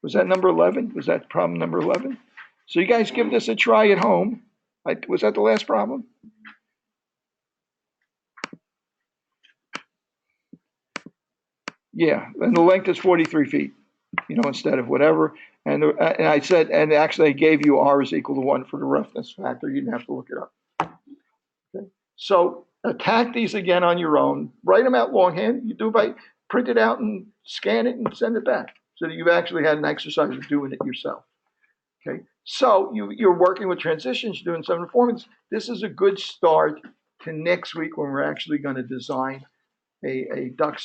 Was that number 11? Was that problem number 11? So you guys give this a try at home. Was that the last problem? Yeah, and the length is 43 feet, instead of whatever. And I said, and actually I gave you R is equal to 1 for the roughness factor. You didn't have to look it up. Okay. So attack these again on your own. Write them out longhand. You do by print it out and scan it and send it back so that you've actually had an exercise of doing it yourself. Okay. So you're working with transitions, doing some performance. This is a good start to next week when we're actually going to design a duct